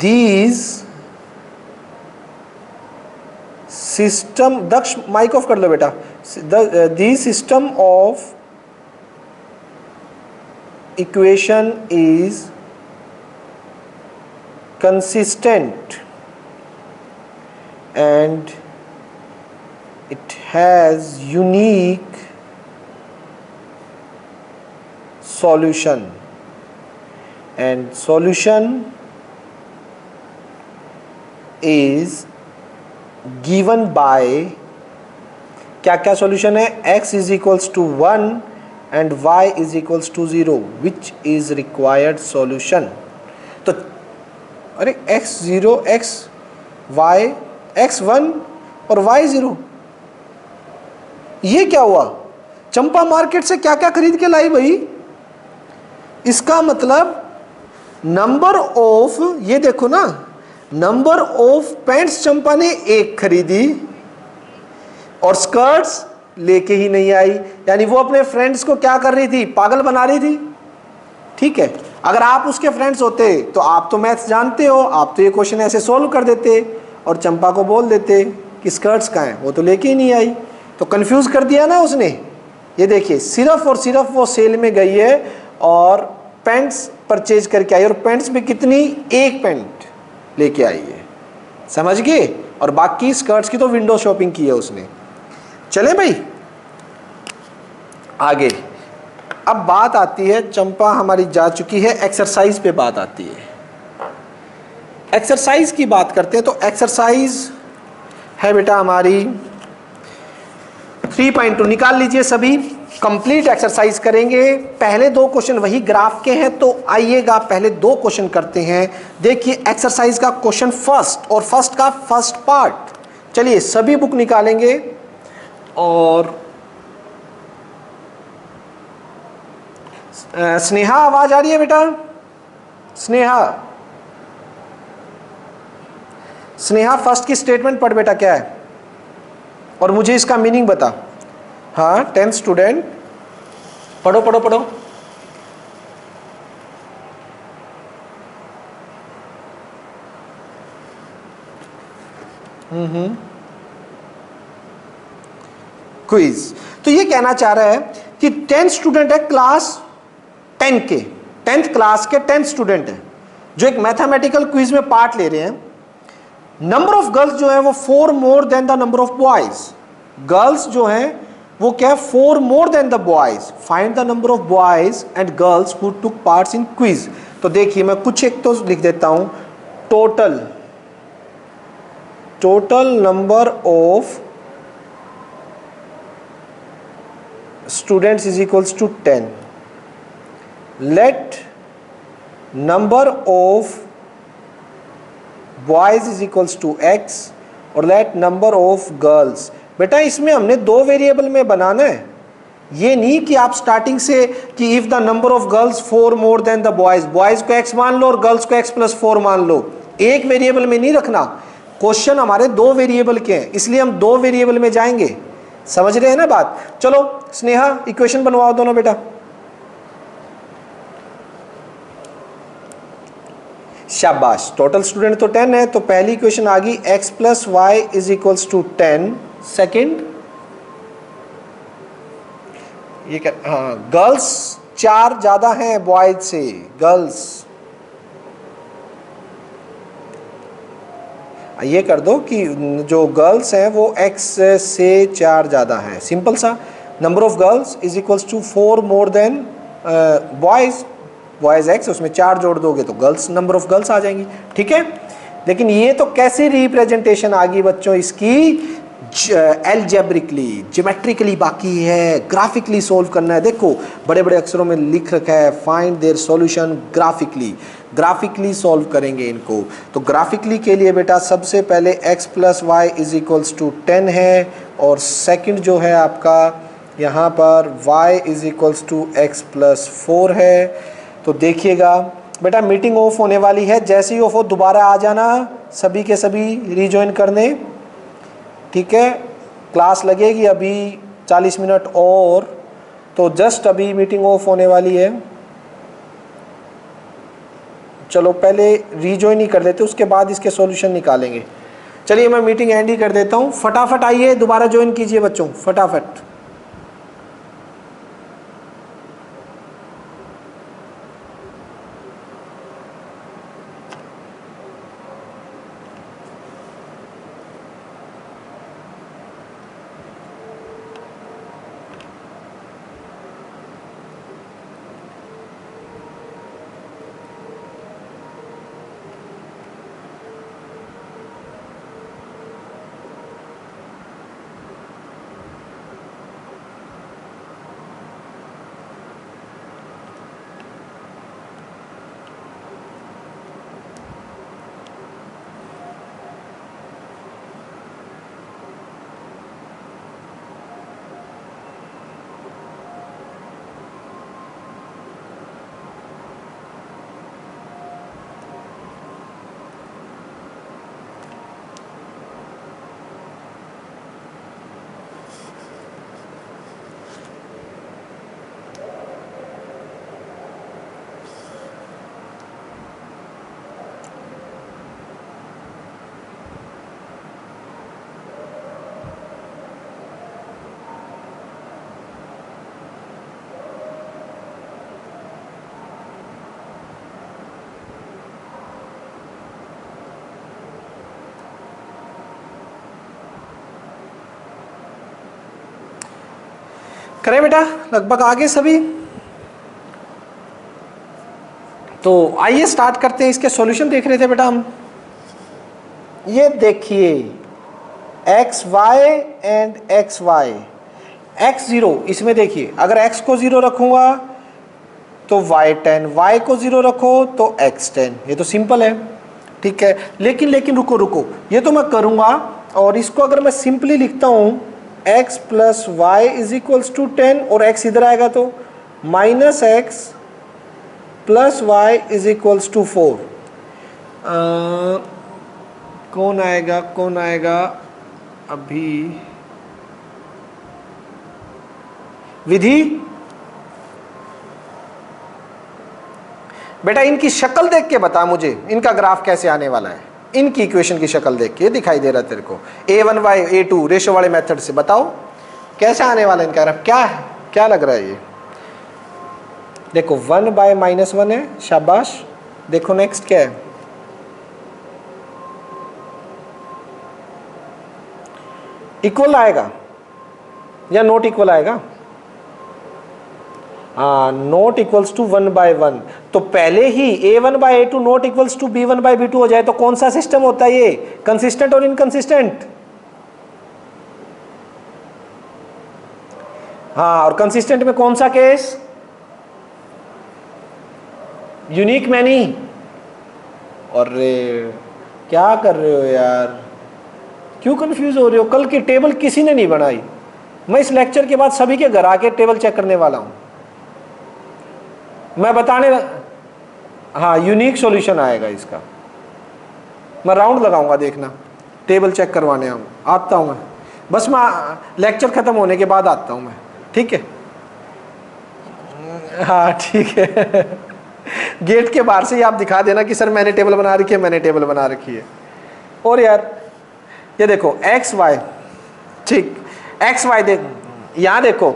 these system, Daksh mike off कर लो बेटा, the system of equation is consistent and it has unique solution, and solution is given by, क्या क्या सॉल्यूशन है, x is equals to 1 and y is equals to 0 which is required solution. तो अरे x0 x y x1 और y0, ये क्या हुआ? चंपा market से क्या क्या खरीद के लाई भाई? इसका मतलब नंबर ऑफ, ये देखो ना, नंबर ऑफ पैंट्स चंपा ने एक खरीदी और स्कर्ट्स लेके ही नहीं आई, यानी वो अपने फ्रेंड्स को क्या कर रही थी, पागल बना रही थी। ठीक है, अगर आप उसके फ्रेंड्स होते तो आप तो मैथ्स जानते हो, आप तो ये क्वेश्चन ऐसे सोल्व कर देते और चंपा को बोल देते कि स्कर्ट्स कहाँ हैं, वो तो लेके ही नहीं आई। तो कंफ्यूज कर दिया ना उसने। ये देखिए, सिर्फ और सिर्फ वो सेल में गई है और पैंट्स परचेज करके आई, और पैंट्स में कितनी, एक पैंट लेके आई है, समझ गए? और बाकी स्कर्ट्स की तो विंडो शॉपिंग की है उसने। चले भाई आगे। अब बात आती है, चंपा हमारी जा चुकी है, एक्सरसाइज पे बात आती है। एक्सरसाइज की बात करते हैं तो एक्सरसाइज है बेटा हमारी 3.2, निकाल लीजिए सभी, कंप्लीट एक्सरसाइज करेंगे। पहले दो क्वेश्चन वही ग्राफ के हैं, तो आइएगा पहले दो क्वेश्चन करते हैं। देखिए एक्सरसाइज का क्वेश्चन फर्स्ट, और फर्स्ट का फर्स्ट पार्ट। चलिए सभी बुक निकालेंगे और स्नेहा आवाज आ रही है बेटा? स्नेहा, स्नेहा फर्स्ट की स्टेटमेंट पढ़ बेटा, क्या है और मुझे इसका मीनिंग बता। हाँ 10th स्टूडेंट, पढ़ो पढ़ो पढ़ो। क्विज। तो ये कहना चाह रहा है कि 10 स्टूडेंट है क्लास 10 के, 10th क्लास के 10 स्टूडेंट हैं जो एक मैथमेटिकल क्विज में पार्ट ले रहे हैं। नंबर ऑफ गर्ल्स जो है वो 4 more then the number of boys. Girls जो हैं वो क्या है, 4 more then the boys. Find the number of boys and girls who took parts in quiz. तो देखिए मैं कुछ एक तो लिख देता हूं, total number of students is equals to 10. Let number of boys is equals to x और let number of girls। बेटा इसमें हमने 2 वेरिएबल में बनाना है, ये नहीं कि आप स्टार्टिंग से कि if the number of girls 4 more then the boys, boys को x मान लो और गर्ल्स को x+4 मान लो। एक वेरिएबल में नहीं रखना, क्वेश्चन हमारे 2 वेरिएबल के हैं, इसलिए हम 2 वेरिएबल में जाएंगे। समझ रहे हैं ना बात? चलो स्नेहा इक्वेशन बनवाओ दोनों बेटा। शाबाश, टोटल स्टूडेंट तो 10 है, तो पहली इक्वेशन आ गई x+y is equals to 10। Second ये क्या, हाँ गर्ल्स 4 ज्यादा हैं बॉयज से, गर्ल्स ये कर दो कि जो गर्ल्स हैं वो x से 4 ज़्यादा हैं। सिंपल सा, number of girls is equals to 4 more than boys, boys x, उसमें 4 जोड़ दोगे तो गर्ल्स, नंबर ऑफ गर्ल्स आ जाएंगी। ठीक है, लेकिन ये तो कैसी रिप्रेजेंटेशन आ गई बच्चों इसकी, एल्जेब्रिकली, ज्योमेट्रिकली बाकी है, ग्राफिकली सोल्व करना है। देखो बड़े बड़े अक्षरों में लिख रखा है find their solution graphically, graphically solve करेंगे इनको। तो ग्राफिकली के लिए बेटा सबसे पहले x+y इज इक्वल्स टू 10 है, और सेकंड जो है आपका यहाँ पर y is equals to x+4 है। तो देखिएगा बेटा मीटिंग ऑफ होने वाली है, जैसे ही ऑफ हो दोबारा आ जाना सभी के सभी रीजॉइन करने। ठीक है, क्लास लगेगी अभी 40 मिनट और, तो जस्ट अभी मीटिंग ऑफ होने वाली है। चलो पहले रीजॉइन ही कर लेते, उसके बाद इसके सॉल्यूशन निकालेंगे। चलिए मैं मीटिंग एंड ही कर देता हूँ, फटाफट आइए दोबारा ज्वाइन कीजिए बच्चों, फटाफट। करें बेटा, लगभग आगे सभी। तो आइए स्टार्ट करते हैं, इसके सॉल्यूशन देख रहे थे बेटा हम। ये देखिए x y and x y, x 0, इसमें देखिए अगर x को 0 रखूंगा तो y10, y को 0 रखो तो x10, ये तो सिंपल है। ठीक है, लेकिन रुको, ये तो मैं करूंगा, और इसको अगर मैं सिंपली लिखता हूं x+y इज इक्वल्स टू 10, और x इधर आएगा तो -x+y इज इक्वल्स टू 4। कौन आएगा अभी, विधि बेटा इनकी शक्ल देख के बता मुझे इनका ग्राफ कैसे आने वाला है, इनकी इक्वेशन की शक्ल देख के दिखाई दे रहा है तेरे को, A1/A2 रेशो वाले मेथड से। बताओ कैसे आने वाला इनका ग्राफ, क्या है, क्या लग रहा है ये? देखो 1/-1 है, शाबाश। देखो नेक्स्ट क्या है, इक्वल आएगा या नॉट इक्वल आएगा? हाँ, नॉट इक्वल्स टू 1/1। तो पहले ही A1/A2 not equals to B1/B2 हो जाए तो कौन सा सिस्टम होता है ये, कंसिस्टेंट और इनकंसिस्टेंट? हाँ, और कंसिस्टेंट में कौन सा केस, यूनिक मैनी। और क्या कर रहे हो यार, क्यों कंफ्यूज हो रहे हो? कल की टेबल किसी ने नहीं बनाई, मैं इस लेक्चर के बाद सभी के घर आके टेबल चेक करने वाला हूं। मैं बताने, हाँ यूनिक सॉल्यूशन आएगा इसका, मैं राउंड लगाऊंगा, देखना टेबल चेक करवाने आता हूं मैं, बस मैं लेक्चर खत्म होने के बाद आता हूं मैं, ठीक है? हाँ ठीक है। गेट के बाहर से ही आप दिखा देना कि सर मैंने टेबल बना रखी है, मैंने टेबल बना रखी है। और यार ये देखो एक्स वाई, ठीक, एक्स वाई देख, यहां देखो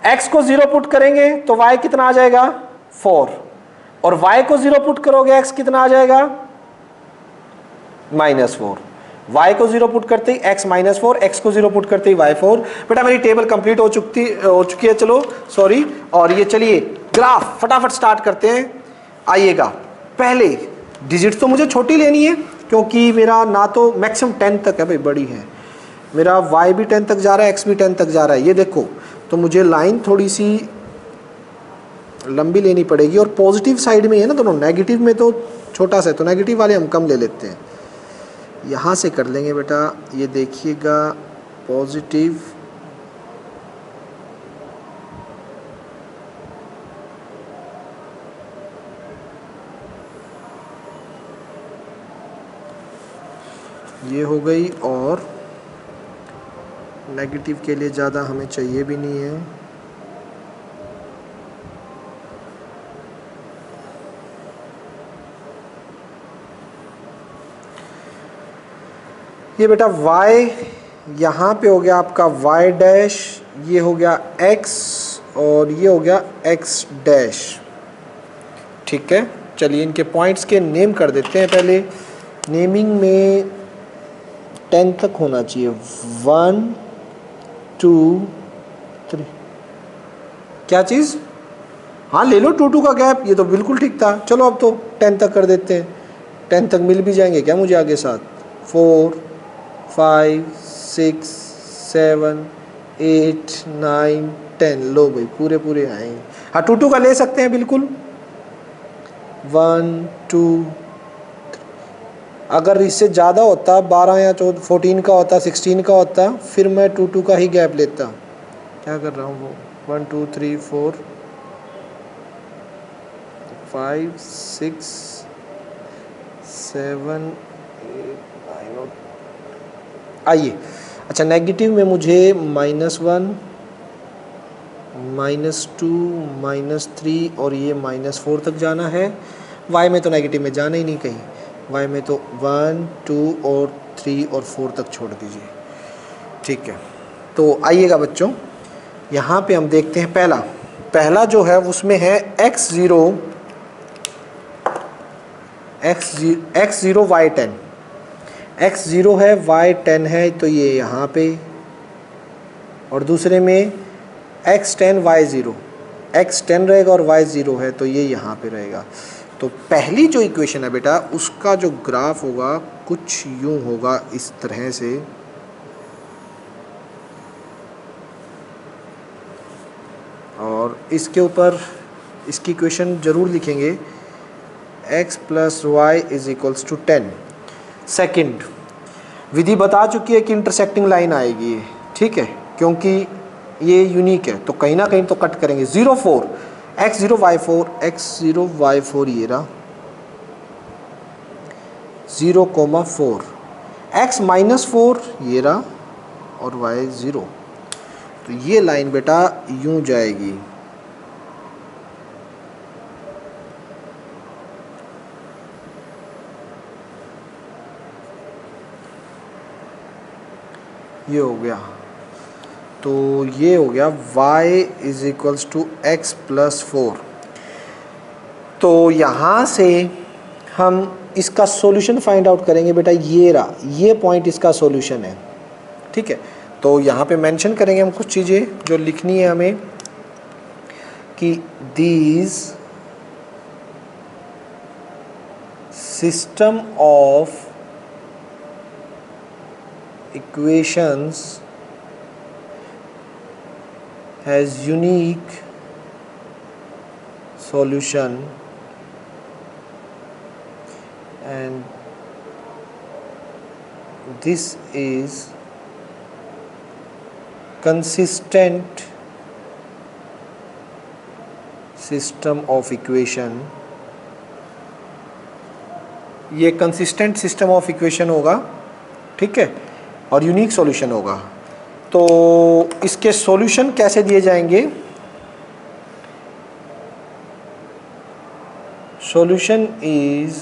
x को 0 पुट करेंगे तो y कितना आ जाएगा 4, और y को 0 पुट करोगे x कितना आ जाएगा -4। y को 0 पुट करते ही x -4, x को 0 पुट करते ही y 4। बेटा मेरी टेबल कंप्लीट हो चुकी है, चलो सॉरी। और ये चलिए ग्राफ फटाफट स्टार्ट करते हैं। आइएगा, पहले डिजिट तो मुझे छोटी लेनी है क्योंकि मेरा ना तो मैक्सिमम 10 तक है भाई, बड़ी है, मेरा y भी 10 तक जा रहा है, x भी 10 तक जा रहा है। ये देखो, तो मुझे लाइन थोड़ी सी लंबी लेनी पड़ेगी, और पॉजिटिव साइड में है ना दोनों, नेगेटिव में तो छोटा सा है, तो नेगेटिव वाले हम कम ले लेते हैं। यहाँ से कर लेंगे बेटा, ये देखिएगा पॉजिटिव, ये हो गई, और नेगेटिव के लिए ज़्यादा हमें चाहिए भी नहीं है। ये बेटा y यहाँ पे हो गया आपका y डैश, ये हो गया x, और ये हो गया x डैश, ठीक है? चलिए इनके पॉइंट्स के नेम कर देते हैं। पहले नेमिंग में 10 तक होना चाहिए, 1 2 3, क्या चीज़, हाँ ले लो 2 का गैप, ये तो बिल्कुल ठीक था। चलो अब तो 10 तक कर देते हैं, 10 तक मिल भी जाएंगे क्या मुझे आगे साथ, 4 5 6 7 8 9 10, लो भाई पूरे पूरे आएंगे। हाँ 2 का ले सकते हैं बिल्कुल, 1 2, अगर इससे ज़्यादा होता 12 या 14 का होता, 16 का होता, फिर मैं 2 का ही गैप लेता। क्या कर रहा हूँ वो, 1 2 3 4 5 6 7 8 9। आइए, अच्छा नेगेटिव में मुझे -1 -2 -3 और ये -4 तक जाना है। y में तो नेगेटिव में जाना ही नहीं कहीं, y में तो 1 2 और 3 और 4 तक छोड़ दीजिए, ठीक है? तो आइएगा बच्चों, यहाँ पे हम देखते हैं पहला जो है उसमें है x0 y10, x0 है y10 है, तो ये यहाँ पे, और दूसरे में x10 y0, x10 रहेगा और y0 है तो ये यहाँ पे रहेगा। तो पहली जो इक्वेशन है बेटा उसका जो ग्राफ होगा कुछ यूं होगा, इस तरह से, और इसके ऊपर इसकी इक्वेशन ज़रूर लिखेंगे, x + y = 10। सेकंड विधि बता चुकी है कि इंटरसेक्टिंग लाइन आएगी ये, ठीक है? क्योंकि ये यूनिक है तो कहीं ना कहीं तो कट करेंगे। 0 4 x0 y4 ये रहा 0,4, x -4 ये रहा, और y 0। तो ये लाइन बेटा यूं जाएगी, ये हो गया, तो ये हो गया y is equals to x plus 4। तो यहाँ से हम इसका सॉल्यूशन फाइंड आउट करेंगे बेटा, ये रहा, ये पॉइंट इसका सॉल्यूशन है। ठीक है, तो यहाँ पे मेंशन करेंगे हम कुछ चीज़ें जो लिखनी है हमें कि these system of equations has unique solution and this is consistent system of equation। ये consistent system of equation होगा, ठीक है, और यूनिक सॉल्यूशन होगा। तो इसके सॉल्यूशन कैसे दिए जाएंगे? solution is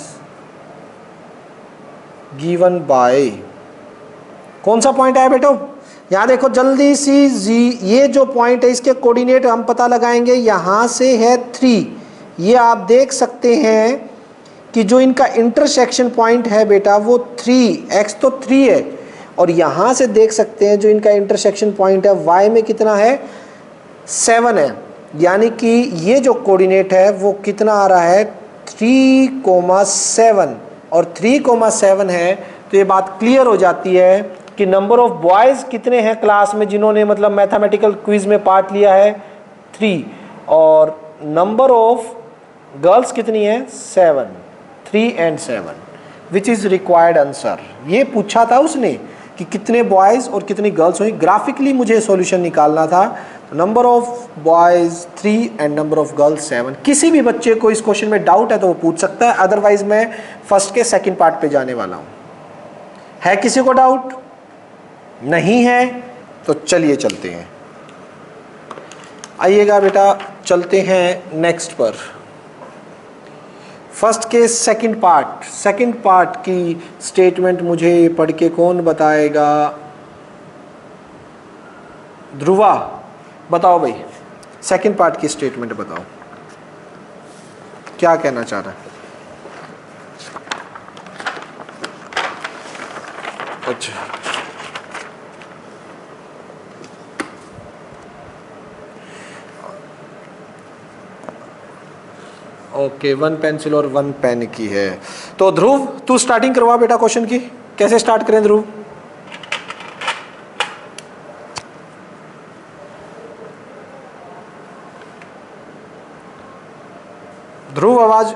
given by, कौन सा पॉइंट आया बेटो? यहाँ देखो जल्दी सी जी, ये जो पॉइंट है इसके कोऑर्डिनेट हम पता लगाएंगे। यहाँ से है 3, ये आप देख सकते हैं कि जो इनका इंटरसेक्शन पॉइंट है बेटा वो 3, x तो 3 है, और यहाँ से देख सकते हैं जो इनका इंटरसेक्शन पॉइंट है y में कितना है, 7 है। यानी कि ये जो कोऑर्डिनेट है वो कितना आ रहा है, 3,7, और 3,7 है। तो ये बात क्लियर हो जाती है कि नंबर ऑफ बॉयज़ कितने हैं क्लास में जिन्होंने मतलब मैथमेटिकल क्विज में पार्ट लिया है, 3, और नंबर ऑफ गर्ल्स कितनी है, 7, 3 and 7, which is required answer. ये पूछा था उसने कि कितने बॉयज़ और कितनी गर्ल्स हुई, ग्राफिकली मुझे सॉल्यूशन निकालना था। Number of boys 3 and number of girls 7। किसी भी बच्चे को इस क्वेश्चन में डाउट है तो वो पूछ सकता है, अदरवाइज मैं फर्स्ट के सेकंड पार्ट पे जाने वाला हूँ। है किसी को डाउट? नहीं है तो चलिए चलते हैं, आइएगा बेटा, चलते हैं नेक्स्ट पर। फर्स्ट के सेकंड पार्ट की स्टेटमेंट मुझे पढ़ के कौन बताएगा? ध्रुवा बताओ भाई, सेकंड पार्ट की स्टेटमेंट बताओ, क्या कहना चाह रहा है? अच्छा, ओके, 1 पेंसिल और 1 पेन की है। तो ध्रुव तू स्टार्टिंग करवा बेटा क्वेश्चन की, कैसे स्टार्ट करें ध्रुव? ध्रुव आवाज,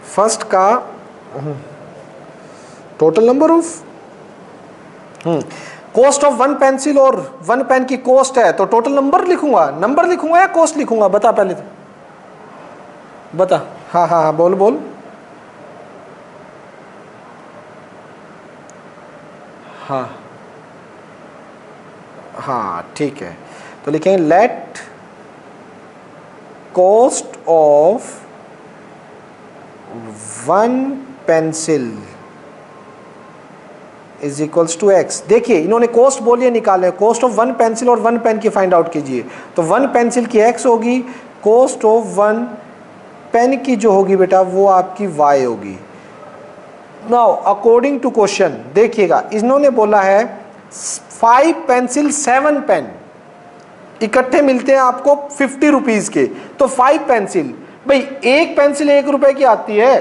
फर्स्ट का total number of cost of 1 pencil और 1 पेन की कॉस्ट है, तो टोटल नंबर लिखूंगा या कॉस्ट लिखूंगा? बता पहले तो बता। हाँ हाँ हाँ, बोल बोल। हाँ हाँ ठीक है, तो लिखेंगे let cost of 1 pencil is equals to x. देखिए इन्होंने कॉस्ट बोलिए निकाले, कॉस्ट ऑफ 1 पेंसिल और 1 पेन की फाइंड आउट कीजिए। तो 1 पेंसिल की एक्स होगी, कॉस्ट ऑफ 1 पेन की जो होगी बेटा वो आपकी वाई होगी। नाउ अकॉर्डिंग टू क्वेश्चन देखिएगा, इन्होंने बोला है 5 पेंसिल 7 पेन इकट्ठे मिलते हैं आपको 50 रुपीज के। तो 5 पेंसिल, भाई एक पेंसिल 1 रुपए की आती है,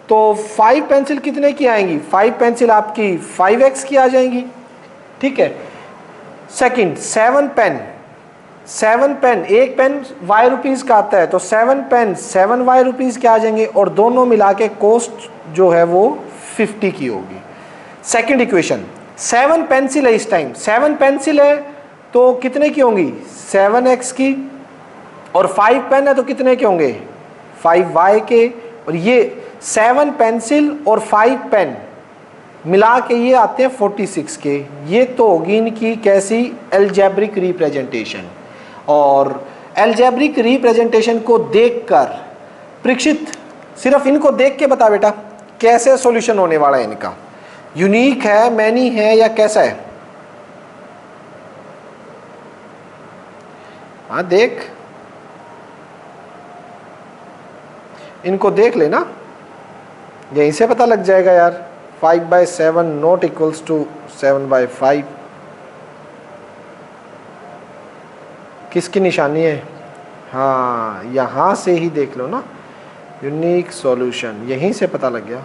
तो 5 पेंसिल कितने की आएंगी? 5 पेंसिल आपकी 5x की आ जाएंगी, ठीक है। सेकंड 7 पेन, एक पेन y रुपीज का आता है, तो 7 पेन 7y रुपीज के आ जाएंगे, और दोनों मिला के कॉस्ट जो है वो 50 की होगी। सेकंड इक्वेशन, 7 पेंसिल है, इस टाइम 7 पेंसिल है तो कितने की होंगी? 7x की, और 5 पेन है तो कितने के होंगे? 5y के, और ये 7 पेंसिल और 5 पेन मिला के ये आते हैं 46 के। ये तो होगी इनकी कैसी? Algebraic representation. और एल्जेब्रिक रिप्रेजेंटेशन को देखकर परीक्षित सिर्फ इनको देख के बता बेटा कैसे सॉल्यूशन होने वाला है इनका। यूनिक है, मैनी है, या कैसा है? हाँ देख, इनको देख लेना, यहीं से पता लग जाएगा यार। 5/7 नॉट इक्वल्स टू 7/5 किसकी निशानी है? हाँ, यहाँ से ही देख लो ना, यूनिक सॉल्यूशन, यहीं से पता लग गया।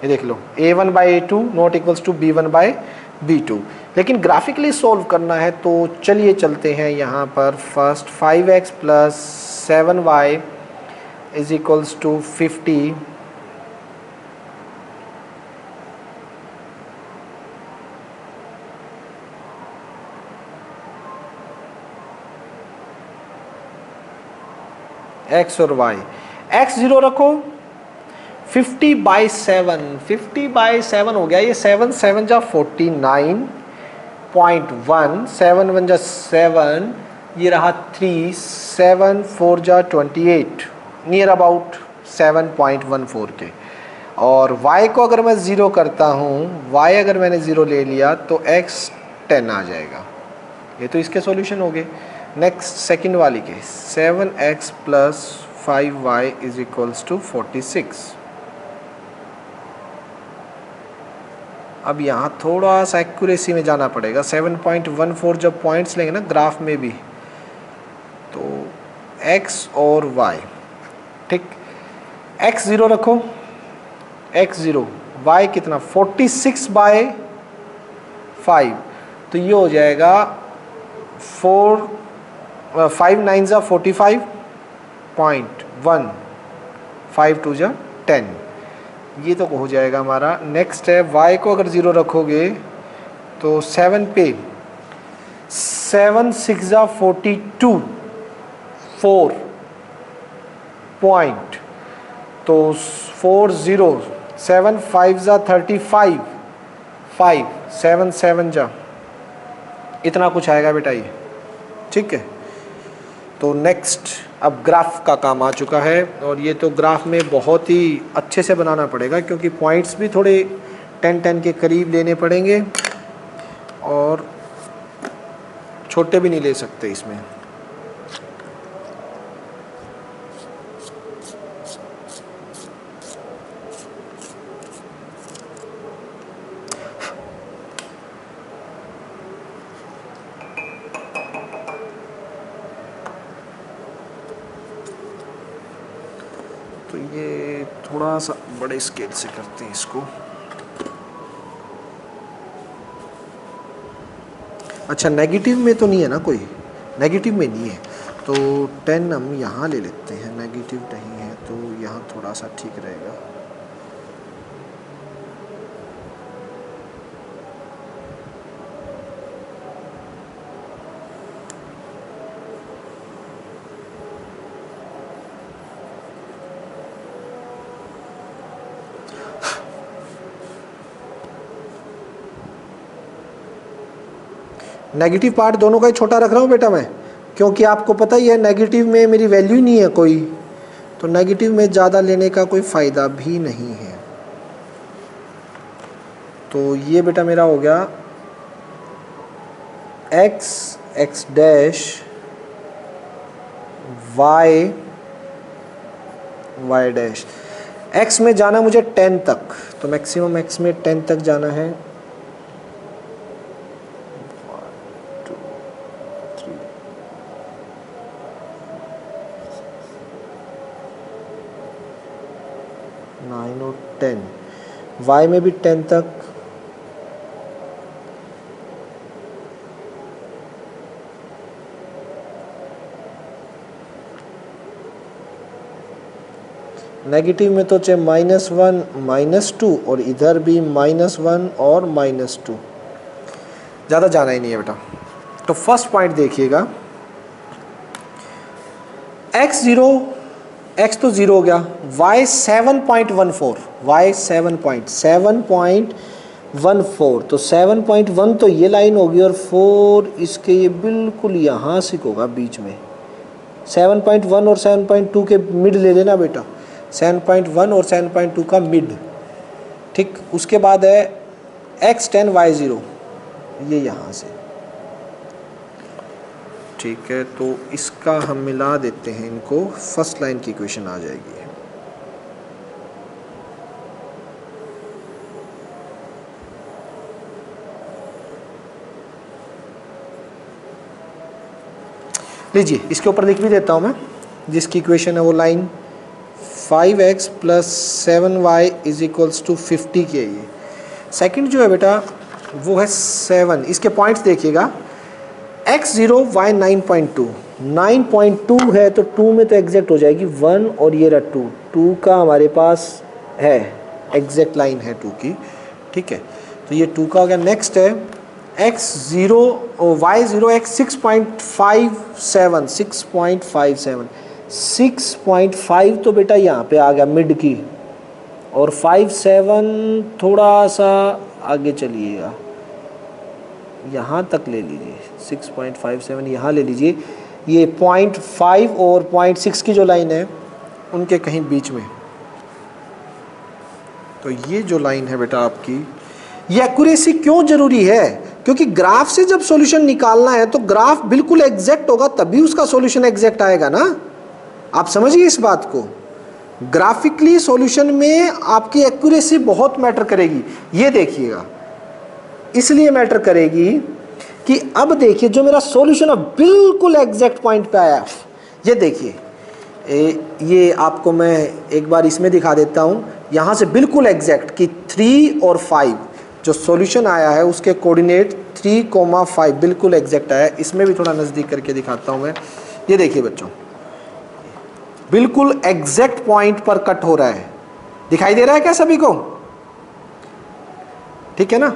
ये देख लो, A1/A2 not equals to B1/B2। लेकिन ग्राफिकली सॉल्व करना है तो चलिए चलते हैं यहाँ पर। First 5x plus 7y is equals to 50 x और y। x 0 रखो, 50/7, 50/7 हो गया। ये 7 7 जा 49.1, 7 1 जा 7, ये रहा 3, 7 4 जा 28, नियर अबाउट 7.14 के। और y को अगर मैं 0 करता हूँ, y अगर मैंने 0 ले लिया तो x 10 आ जाएगा। ये तो इसके सॉल्यूशन हो गए। नेक्स्ट सेकंड वाली के 7x plus 5y is equals to 46। अब यहाँ थोड़ा सा एक्यूरेसी में जाना पड़ेगा। 7.14 जब पॉइंट्स लेंगे ना ग्राफ में भी, तो x और y, ठीक, x 0 रखो, x 0, y कितना 46/5, तो ये हो जाएगा 5 9 जा 45.1, 5 2 जा 10, ये तो हो जाएगा हमारा। नेक्स्ट है y को अगर 0 रखोगे तो 7 पे 7 6 जा 42, 4 पॉइंट, तो 4 0, 7 5 जा 35, 5 7 7 जा, इतना कुछ आएगा बेटा ये, ठीक है। तो नेक्स्ट अब ग्राफ का काम आ चुका है, और ये तो ग्राफ में बहुत ही अच्छे से बनाना पड़ेगा क्योंकि पॉइंट्स भी थोड़े 10-10 के करीब लेने पड़ेंगे और छोटे भी नहीं ले सकते इसमें। तो ये थोड़ा सा बड़े स्केल से करते हैं इसको। अच्छा, नेगेटिव में तो नहीं है ना कोई? नेगेटिव में नहीं है तो 10 हम यहाँ ले लेते हैं। नेगेटिव नहीं है तो यहाँ थोड़ा सा ठीक रहेगा। नेगेटिव पार्ट दोनों का ही छोटा रख रहा हूँ बेटा मैं, क्योंकि आपको पता ही है नेगेटिव में मेरी वैल्यू ही नहीं है कोई, तो नेगेटिव में ज़्यादा लेने का कोई फ़ायदा भी नहीं है। तो ये बेटा मेरा हो गया x x dash y y dash. x में जाना मुझे 10 तक, तो मैक्सिमम x में 10 तक जाना है। 9 और 10, y में भी 10 तक, नेगेटिव में तो चाहे -1 -2 और इधर भी -1 और -2, ज़्यादा जाना ही नहीं है बेटा। तो फर्स्ट पॉइंट देखिएगा, x 0, x तो 0 हो गया, y 7.14, y 7.14, तो 7.1 तो ये लाइन होगी और 4 इसके ये बिल्कुल यहाँ से होगा बीच में। 7.1 और 7.2 के मिड ले लेना बेटा, 7.1 और 7.2 का मिड, ठीक, उसके बाद है x10 y0, ये यहाँ से, ठीक है। तो इसका हम मिला देते हैं इनको, फर्स्ट लाइन की इक्वेशन आ जाएगी। लीजिए इसके ऊपर लिख भी देता हूँ मैं, जिसकी इक्वेशन है वो लाइन 5x + 7y = 50 की है। ये सेकंड जो है बेटा वो है 7, इसके पॉइंट्स देखिएगा, x0 y 9.2, 9.2 है तो 2 में तो एग्जैक्ट हो जाएगी 1, और ये रहा 2, 2 का हमारे पास है एग्जैक्ट लाइन है 2 की, ठीक है। तो ये 2 का हो गया। नेक्स्ट है x0 y0 x 6.57, 6.57, 6.5 तो बेटा यहाँ पे आ गया मिड की, और 57 थोड़ा सा आगे चलिएगा, यहाँ तक ले लीजिए, 6.57 यहाँ ले लीजिए। ये 0.5 और 0.6 की जो लाइन है उनके कहीं बीच में, तो ये जो लाइन है बेटा आपकी, ये एक्यूरेसी क्यों जरूरी है? क्योंकि ग्राफ से जब सॉल्यूशन निकालना है तो ग्राफ बिल्कुल एग्जैक्ट होगा, तभी उसका सॉल्यूशन एग्जैक्ट आएगा ना। आप समझिए इस बात को, ग्राफिकली सॉल्यूशन में आपकी एक्यूरेसी बहुत मैटर करेगी। ये देखिएगा, इसलिए मैटर करेगी कि अब देखिए जो मेरा सॉल्यूशन अब बिल्कुल एग्जैक्ट पॉइंट पे आया, ये देखिए, ये आपको मैं एक बार इसमें दिखा देता हूँ, यहाँ से बिल्कुल एग्जैक्ट कि 3 और 5 जो सॉल्यूशन आया है उसके कोऑर्डिनेट 3,5 बिल्कुल एग्जैक्ट आया है। इसमें भी थोड़ा नज़दीक करके दिखाता हूँ मैं, ये देखिए बच्चों, बिल्कुल एग्जैक्ट पॉइंट पर कट हो रहा है, दिखाई दे रहा है क्या सभी को? ठीक है ना।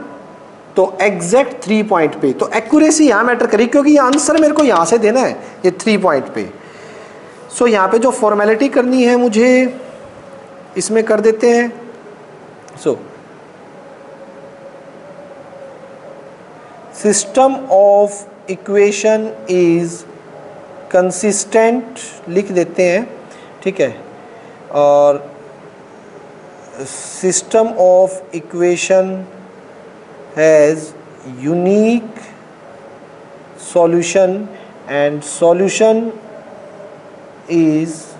तो एग्जैक्ट 3 पॉइंट पे, तो एक्यूरेसी यहां मैटर करी, क्योंकि ये आंसर मेरे को यहां से देना है, ये 3 पॉइंट पे। सो यहां पे जो फॉर्मेलिटी करनी है मुझे इसमें कर देते हैं। So system of equation is consistent लिख देते हैं, ठीक है, और system of equation has unique solution and solution is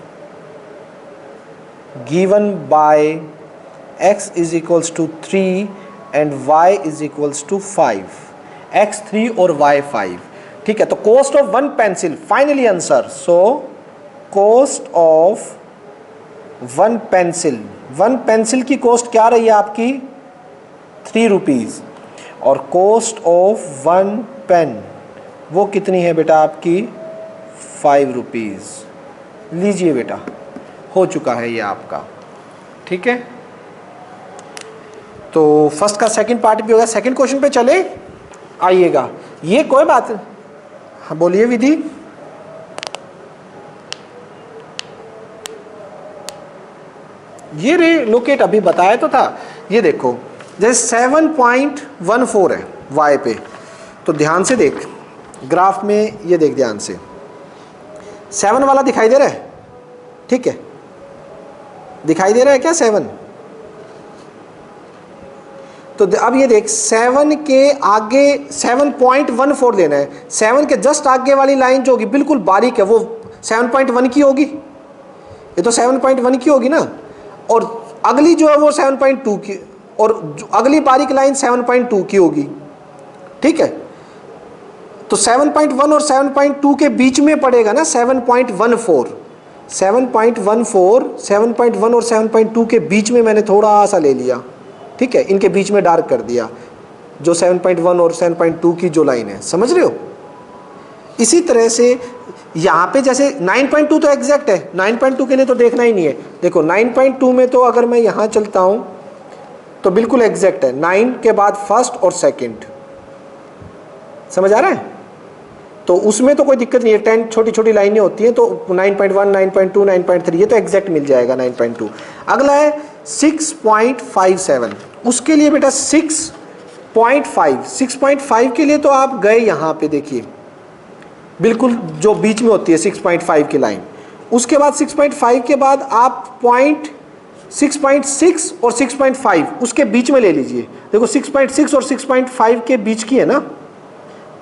given by x = 3 and y = 5, x 3 और y 5, ठीक है। तो cost of 1 pencil, finally answer, so cost of 1 pencil, 1 pencil की cost क्या रही है आपकी? 3 रुपीज़, और कॉस्ट ऑफ 1 पेन वो कितनी है बेटा आपकी? 5 रुपीज़। लीजिए बेटा, हो चुका है ये आपका, ठीक है। तो फर्स्ट का सेकंड पार्ट भी होगा। सेकंड क्वेश्चन पे चले आइएगा, ये कोई बात, हाँ बोलिए विधि। ये रे लोकेट अभी बताया तो था, ये देखो जैसे 7.14 है y पे, तो ध्यान से देख ग्राफ में, ये देख ध्यान से, 7 वाला दिखाई दे रहा है, ठीक है, दिखाई दे रहा है क्या 7? तो अब ये देख 7 के आगे 7.14 लेना है, 7 के जस्ट आगे वाली लाइन जो होगी बिल्कुल बारीक है वो 7.1 की होगी, ये तो 7.1 की होगी ना, और अगली जो है वो 7.2 की, और अगली बारीक लाइन 7.2 की होगी, ठीक है। तो 7.1 और 7.2 के बीच में पड़ेगा ना 7.14, 7.14, 7.1 और 7.2 के बीच में मैंने थोड़ा सा ले लिया, ठीक है, इनके बीच में डार्क कर दिया, जो 7.1 और 7.2 की जो लाइन है, समझ रहे हो। इसी तरह से यहाँ पे जैसे 9.2 तो एग्जैक्ट है, 9.2 के लिए तो देखना ही नहीं है। देखो 9.2 में तो अगर मैं यहाँ चलता हूँ तो बिल्कुल एग्जैक्ट है, 9 के बाद फर्स्ट और सेकंड, समझ आ रहा है। तो उसमें तो कोई दिक्कत नहीं है, 10 छोटी छोटी लाइनें होती हैं, तो 9.1, 9.2, 9.3 ये तो एग्जैक्ट मिल जाएगा 9.2। अगला है 6.57, उसके लिए बेटा 6.5 के लिए तो आप गए यहाँ पे देखिए, बिल्कुल जो बीच में होती है 6.5 की लाइन, उसके बाद 6.5 के बाद आप 6.6 और 6.5 उसके बीच में ले लीजिए। देखो 6.6 और 6.5 के बीच की है ना,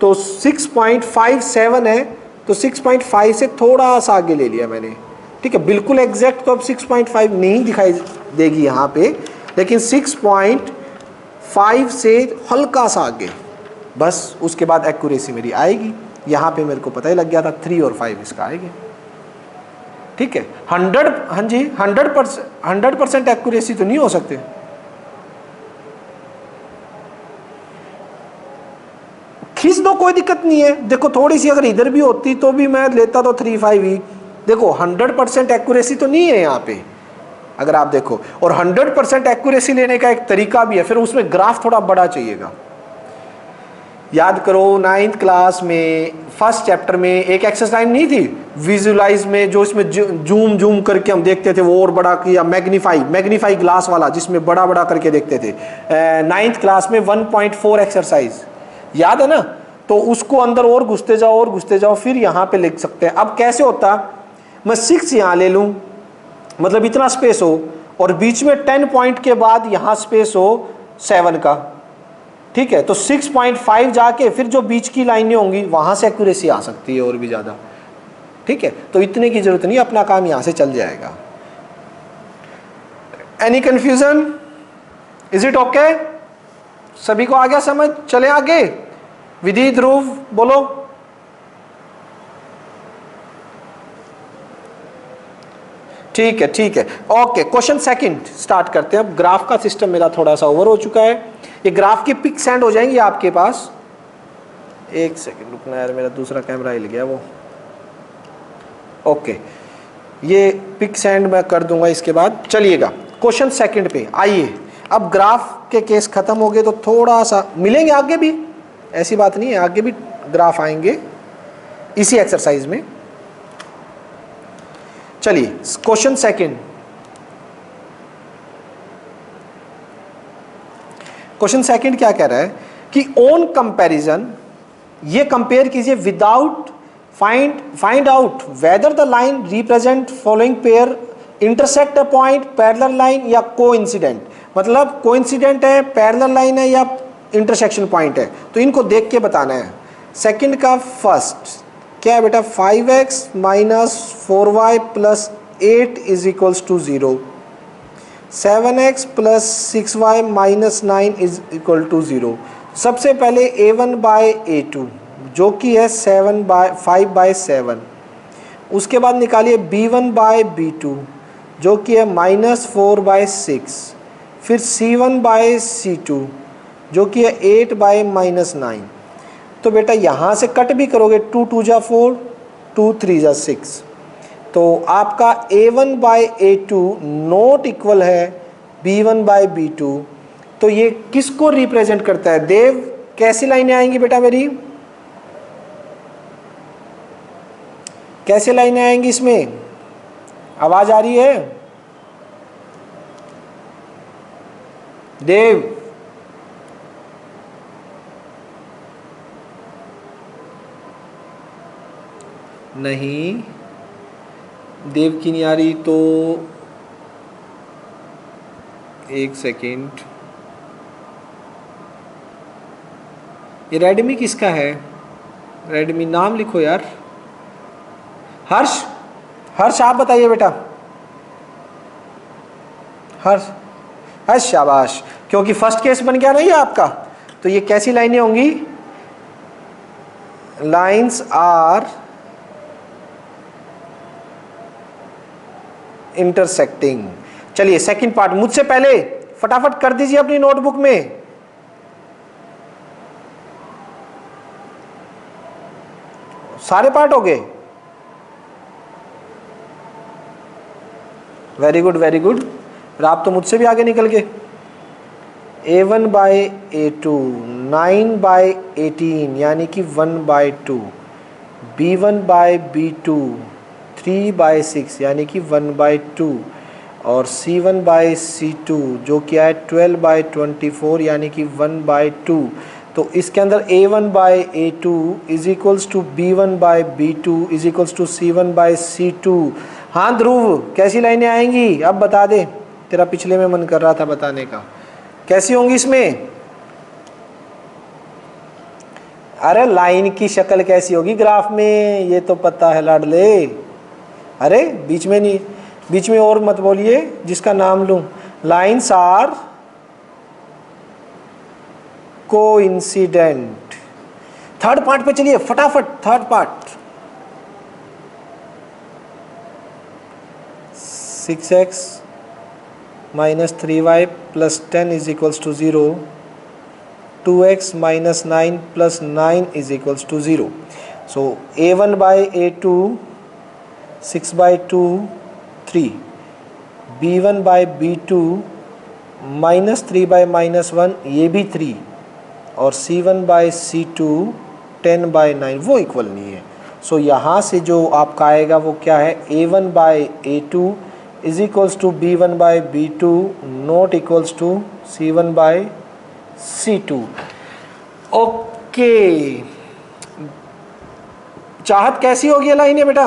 तो 6.57 है, तो 6.5 से थोड़ा सा आगे ले लिया मैंने, ठीक है। बिल्कुल एग्जैक्ट तो अब 6.5 नहीं दिखाई देगी यहाँ पे, लेकिन 6.5 से हल्का सा आगे, बस उसके बाद एक्यूरेसी मेरी आएगी। यहाँ पे मेरे को पता ही लग गया था 3 और 5 इसका आएगी, ठीक है। 100, हाँ जी 100% एक्यूरेसी तो नहीं हो सकते, खींच दो कोई दिक्कत नहीं है। देखो थोड़ी सी अगर इधर भी होती तो भी मैं लेता तो 3-5 ही। देखो 100% एक्यूरेसी तो नहीं है यहाँ पे अगर आप देखो, और 100% एक्यूरेसी लेने का एक तरीका भी है, फिर उसमें ग्राफ थोड़ा बड़ा चाहिएगा। याद करो 9th क्लास में फर्स्ट चैप्टर में एक एक्सरसाइज नहीं थी विजुलाइज में, जो इसमें जूम जूम करके हम देखते थे, वो और बड़ा किया, मैग्नीफाई ग्लास वाला जिसमें बड़ा बड़ा करके देखते थे। 9th क्लास में 1.4 एक्सरसाइज याद है ना, तो उसको अंदर और घुसते जाओ फिर यहाँ पे लिख सकते हैं। अब कैसे होता, मैं 6 यहाँ ले लूँ, मतलब इतना स्पेस हो, और बीच में 10 पॉइंट के बाद यहाँ स्पेस हो 7 का, ठीक है। तो 6.5 जाके फिर जो बीच की लाइनें होंगी वहाँ से एक्यूरेसी आ सकती है और भी ज़्यादा, ठीक है। तो इतने की जरूरत नहीं, अपना काम यहाँ से चल जाएगा। Any confusion, is it okay? सभी को आ गया समझ? चले आगे। विधि, ध्रुव बोलो। ठीक है ओके। क्वेश्चन सेकंड स्टार्ट करते हैं। अब ग्राफ का सिस्टम मेरा थोड़ा सा ओवर हो चुका है, ये ग्राफ की पिक्स सेंड हो जाएंगी आपके पास। एक सेकंड रुकना यार, मेरा दूसरा कैमरा हिल गया वो। ओके, ये पिक सेंड मैं कर दूंगा इसके बाद। चलिएगा क्वेश्चन सेकंड पे आइए। अब ग्राफ के केस खत्म हो गए, तो थोड़ा सा मिलेंगे आगे भी, ऐसी बात नहीं है, आगे भी ग्राफ आएंगे इसी एक्सरसाइज में। चलिए क्वेश्चन सेकंड। क्वेश्चन सेकंड क्या कह रहा है कि ऑन कंपैरिजन, ये कंपेयर कीजिए without find out whether the line represent following pair intersect a point, parallel line या कोइंसिडेंट। मतलब कोइंसिडेंट है, पैरेलल लाइन है या इंटरसेक्शन पॉइंट है, तो इनको देख के बताना है। सेकंड का फर्स्ट क्या है बेटा, 5x minus 4y plus 8 is equals to 0, 7x plus 6y minus 9 is equal to 0। सबसे पहले a1 बाय a2 जो कि है 5/7, उसके बाद निकालिए b1 बाय b2 जो कि है -4/6, फिर c1 बाय c2 जो कि है 8/-9। तो बेटा यहाँ से कट भी करोगे, 2 2 जा 4, 2 3 जा 6, तो आपका a1 by a2 not equal है b1 बाय b2। तो ये किसको रिप्रेजेंट करता है देव? कैसी लाइनें आएंगी बेटा मेरी, कैसे लाइनें आएंगी इसमें? आवाज आ रही है देव? नहीं, देव की नहीं आ रही, तो एक सेकेंड। ये रेडमी किसका है? रेडमी नाम लिखो यार। हर्ष आप बताइए बेटा। हर्ष शाबाश, क्योंकि फर्स्ट केस बन गया ना ये आपका। तो ये कैसी लाइनें होंगी? Lines are intersecting. चलिए सेकंड पार्ट मुझसे पहले फटाफट कर दीजिए अपनी नोटबुक में। सारे पार्ट हो गए? Very good very good. फिर आप तो मुझसे भी आगे निकल गए। a1 बाय a2 9/18 यानी कि 1/2, b1 बाय b2 3/6 यानी कि 1/2, और c1 बाय c2 जो क्या है 12/24 यानी कि 1/2। तो इसके अंदर a1 by a2 is equals to b1 by b2 is equals to c1 by c2। हाँ ध्रुव, कैसी लाइनें आएंगी अब बता दे। तेरा पिछले में मन कर रहा था बताने का। कैसी होंगी इसमें? अरे लाइन की शक्ल कैसी होगी ग्राफ में, ये तो पता है लाडले। अरे बीच में नहीं, बीच में और मत बोलिए जिसका नाम लूं। Lines are coincident. Third part पे चलिए फटाफट, third part. 6x minus 3y plus 10 is equals to 0. 2x minus 9 plus 9 is equals to 0. So a1 by a2 6 by 2 3, b1 by b2 minus 3 by minus 1 ये भी 3, और c1 by c2 10 by 9 वो equal नहीं है। सो यहाँ से जो आपका आएगा वो क्या है, a1 by a2 is equals to b1 by b2 not equals to c1 by c2। Okay, Chahat कैसी होगी लाइन है बेटा?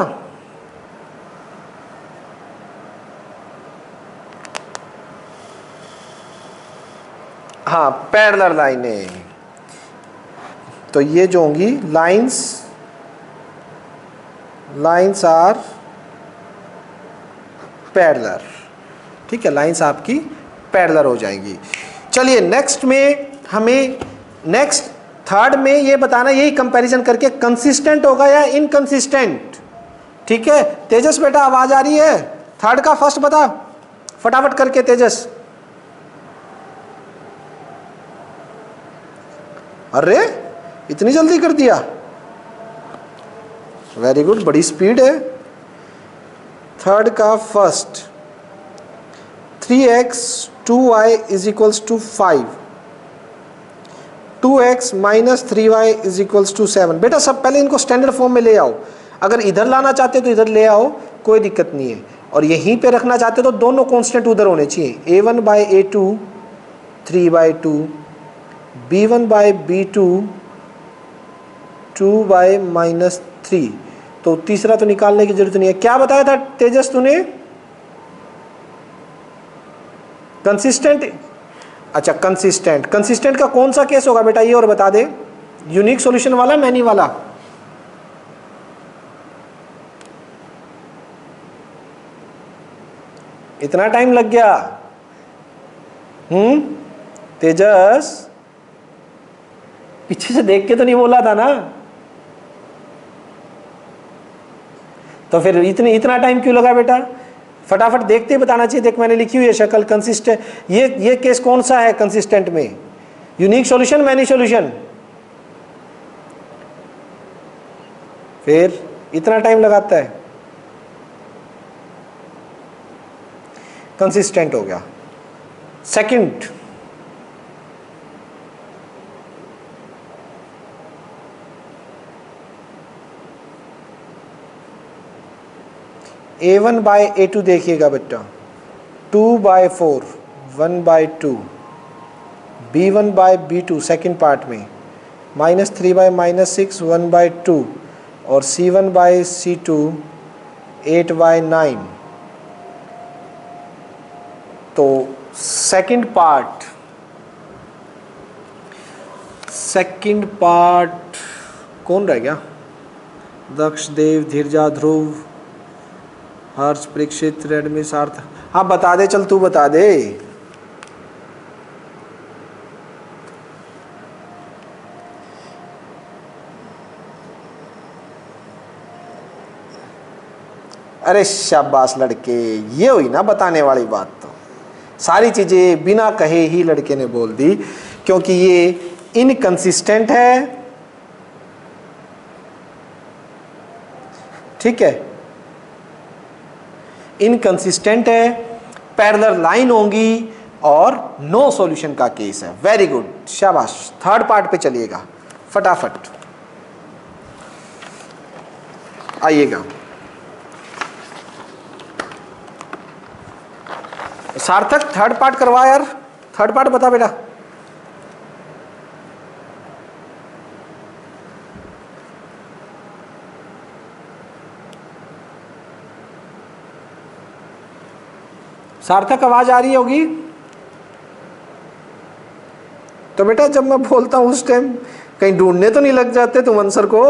हाँ पैरेलल लाइनें। तो ये जो होंगी लाइन्स आर पैरेलल। ठीक है, लाइन्स आपकी पैरेलल हो जाएंगी। चलिए नेक्स्ट में हमें, नेक्स्ट थर्ड में ये बताना, यही कंपैरिजन करके कंसिस्टेंट होगा या इनकंसिस्टेंट। ठीक है तेजस बेटा आवाज आ रही है? थर्ड का फर्स्ट बता फटाफट करके तेजस। अरे इतनी जल्दी कर दिया, वेरी गुड, बड़ी स्पीड है। थर्ड का first, 3x 2y is equals to 5, 2x minus 3y is equals to 7। बेटा सब पहले इनको स्टैंडर्ड फॉर्म में ले आओ, अगर इधर लाना चाहते तो इधर ले आओ, कोई दिक्कत नहीं है, और यहीं पे रखना चाहते तो दोनों कांस्टेंट उधर होने चाहिए। a1 by a2 3 by 2, b1 by b2 2 by minus 3। तो तीसरा तो निकालने की जरूरत नहीं है। क्या बताया था तेजस तूने? कंसिस्टेंट। अच्छा कंसिस्टेंट, कंसिस्टेंट का कौन सा केस होगा बेटा ये और बता दे, यूनिक सॉल्यूशन वाला मैनी वाला? इतना टाइम लग गया? तेजस पीछे से देख के तो नहीं बोला था ना, तो फिर इतना टाइम क्यों लगा बेटा? फटाफट देखते ही बताना चाहिए। देख मैंने लिखी हुई है शक्ल कंसिस्टेंट, ये केस कौन सा है कंसिस्टेंट में, यूनिक सॉल्यूशन मैनी सॉल्यूशन? फिर इतना टाइम लगाता है, कंसिस्टेंट हो गया। सेकंड, a1 बाई a2 देखिएगा बेटा, 2 by 4 1 by 2, b1 by b2 second part में माइनस 3 बाई माइनस 6 1 बाई 2, और c1 बाई c2 8 बाई 9। तो सेकेंड पार्ट कौन रह गया? दक्ष, देव, धीरजा, ध्रुव, हर्ष, परीक्षित, रेडमी, सार्थ। हाँ बता दे, चल तू बता दे। अरे शाबाश लड़के, ये हुई ना बताने वाली बात। तो सारी चीजें बिना कहे ही लड़के ने बोल दी, क्योंकि ये इनकंसिस्टेंट है। ठीक है, इनकंसिस्टेंट है, पैरेलल लाइन होंगी, और नो सॉल्यूशन का केस है। वेरी गुड, शाबाश। थर्ड पार्ट पे चलिएगा फटाफट, आइएगा। सार्थक थर्ड पार्ट करवा यार, थर्ड पार्ट बता बेटा। सार्थक आवाज आ रही होगी? तो बेटा जब मैं बोलता हूं उस टाइम कहीं ढूंढने तो नहीं लग जाते तुम आंसर को?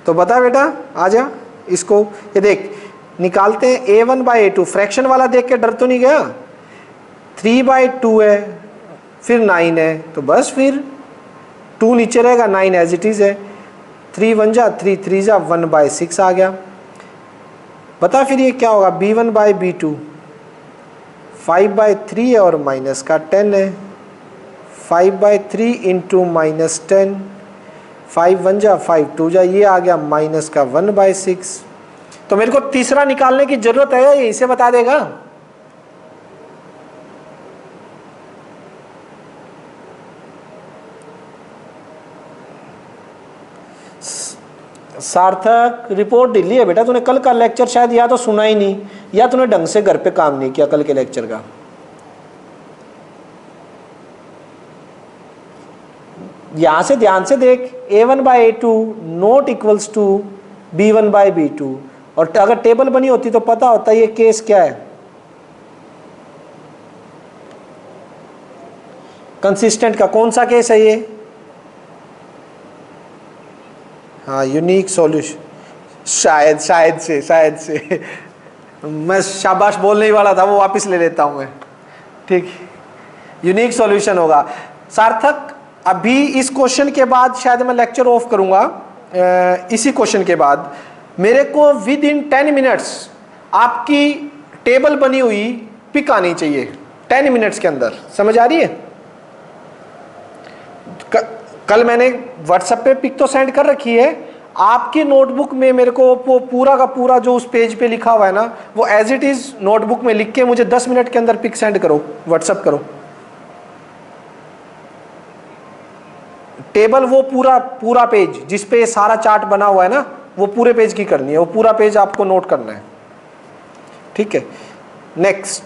तो बता बेटा, आ जा इसको, ये देख निकालते हैं। a1/a2 फ्रैक्शन वाला देख के डर तो नहीं गया? 3/2 है, फिर 9 है, तो बस फिर 2 नीचे रहेगा, 9 एज इट इज है। 3 1 जा 3 3 जा 1/6 आ गया। बता फिर ये क्या होगा? b1/b2 5/3 है और माइनस का 10 है। 5/3 इंटू माइनस 10, 5 1 जा 5 2 जा, ये आ गया माइनस का 1/6। तो मेरे को तीसरा निकालने की जरूरत है, ये इसे बता देगा? सार्थक रिपोर्ट ढीली है बेटा, तूने कल का लेक्चर शायद या तो सुना ही नहीं या तूने ढंग से घर पे काम नहीं किया कल के लेक्चर का। यहां से ध्यान से देख, a1/a2 not equals to b1/b2, और अगर टेबल बनी होती तो पता होता ये केस क्या है। कंसिस्टेंट का कौन सा केस है ये? हाँ, यूनिक सॉल्यूशन। शायद से मैं शाबाश बोलने ही वाला था, वो वापस ले लेता हूं मैं। ठीक, यूनिक सॉल्यूशन होगा। सार्थक अभी इस क्वेश्चन के बाद शायद मैं लेक्चर ऑफ करूंगा। इसी क्वेश्चन के बाद मेरे को विद इन 10 मिनट्स आपकी टेबल बनी हुई पिक आनी चाहिए, 10 मिनट्स के अंदर। समझ आ रही है? कल मैंने व्हाट्सएप पे पिक तो सेंड कर रखी है, आपकी नोटबुक में मेरे को वो पूरा का पूरा जो उस पेज पे लिखा हुआ है ना, वो एज इट इज नोटबुक में लिख के मुझे 10 मिनट के अंदर पिक सेंड करो, व्हाट्सएप करो। टेबल वो पूरा पेज जिस पे सारा चार्ट बना हुआ है ना, वो पूरे पेज की करनी है, वो पूरा पेज आपको नोट करना है। ठीक है, next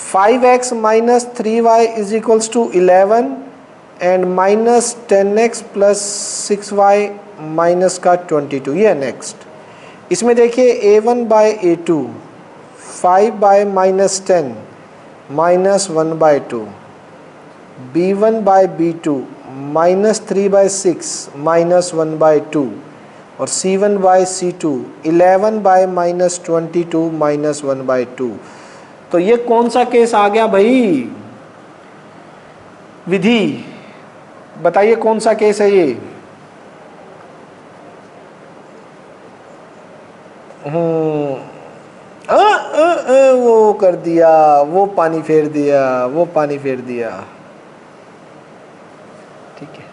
5x minus 3y is equals to 11 and minus 10x plus 6y minus का 22, ये है नेक्स्ट। इसमें देखिए a1/a2 5 minus 10 minus 1/2, b1/b2 minus 3/6 minus 1/2, और c1/c2 11 माइनस 22 माइनस 1/2। तो ये कौन सा केस आ गया भाई? विधि बताइए कौन सा केस है ये? वो कर दिया, वो पानी फेर दिया। ठीक है,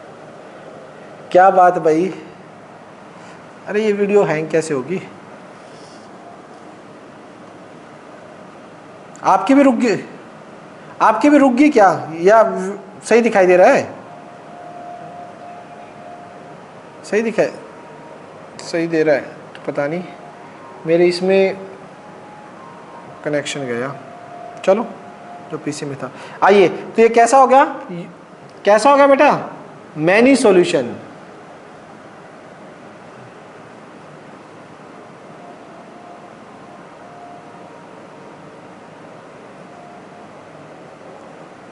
क्या बात भाई? अरे ये वीडियो हैंग कैसे होगी? आपकी भी रुक गई क्या, या सही दिखाई दे रहा है? सही दे रहा है तो पता नहीं, मेरे इसमें कनेक्शन गया। चलो, जो पीसी में था। आइए, तो ये कैसा हो गया बेटा? Many solution.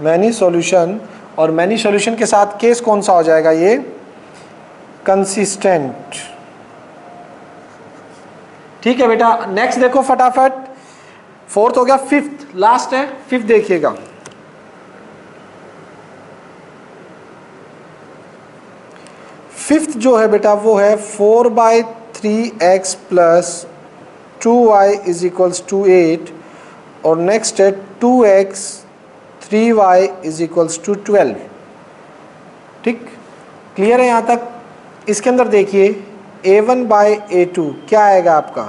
मैनी सॉल्यूशन, और मैनी सॉल्यूशन के साथ केस कौन सा हो जाएगा? ये कंसिस्टेंट। ठीक है बेटा, नेक्स्ट देखो फटाफट। फोर्थ हो गया, फिफ्थ लास्ट है, फिफ्थ देखिएगा। फिफ्थ जो है बेटा वो है 4/3x plus 2y is equals to 8, और नेक्स्ट है 2x 3y is equals to 12। ठीक, क्लियर है यहाँ तक? इसके अंदर देखिए a1/a2 क्या आएगा आपका?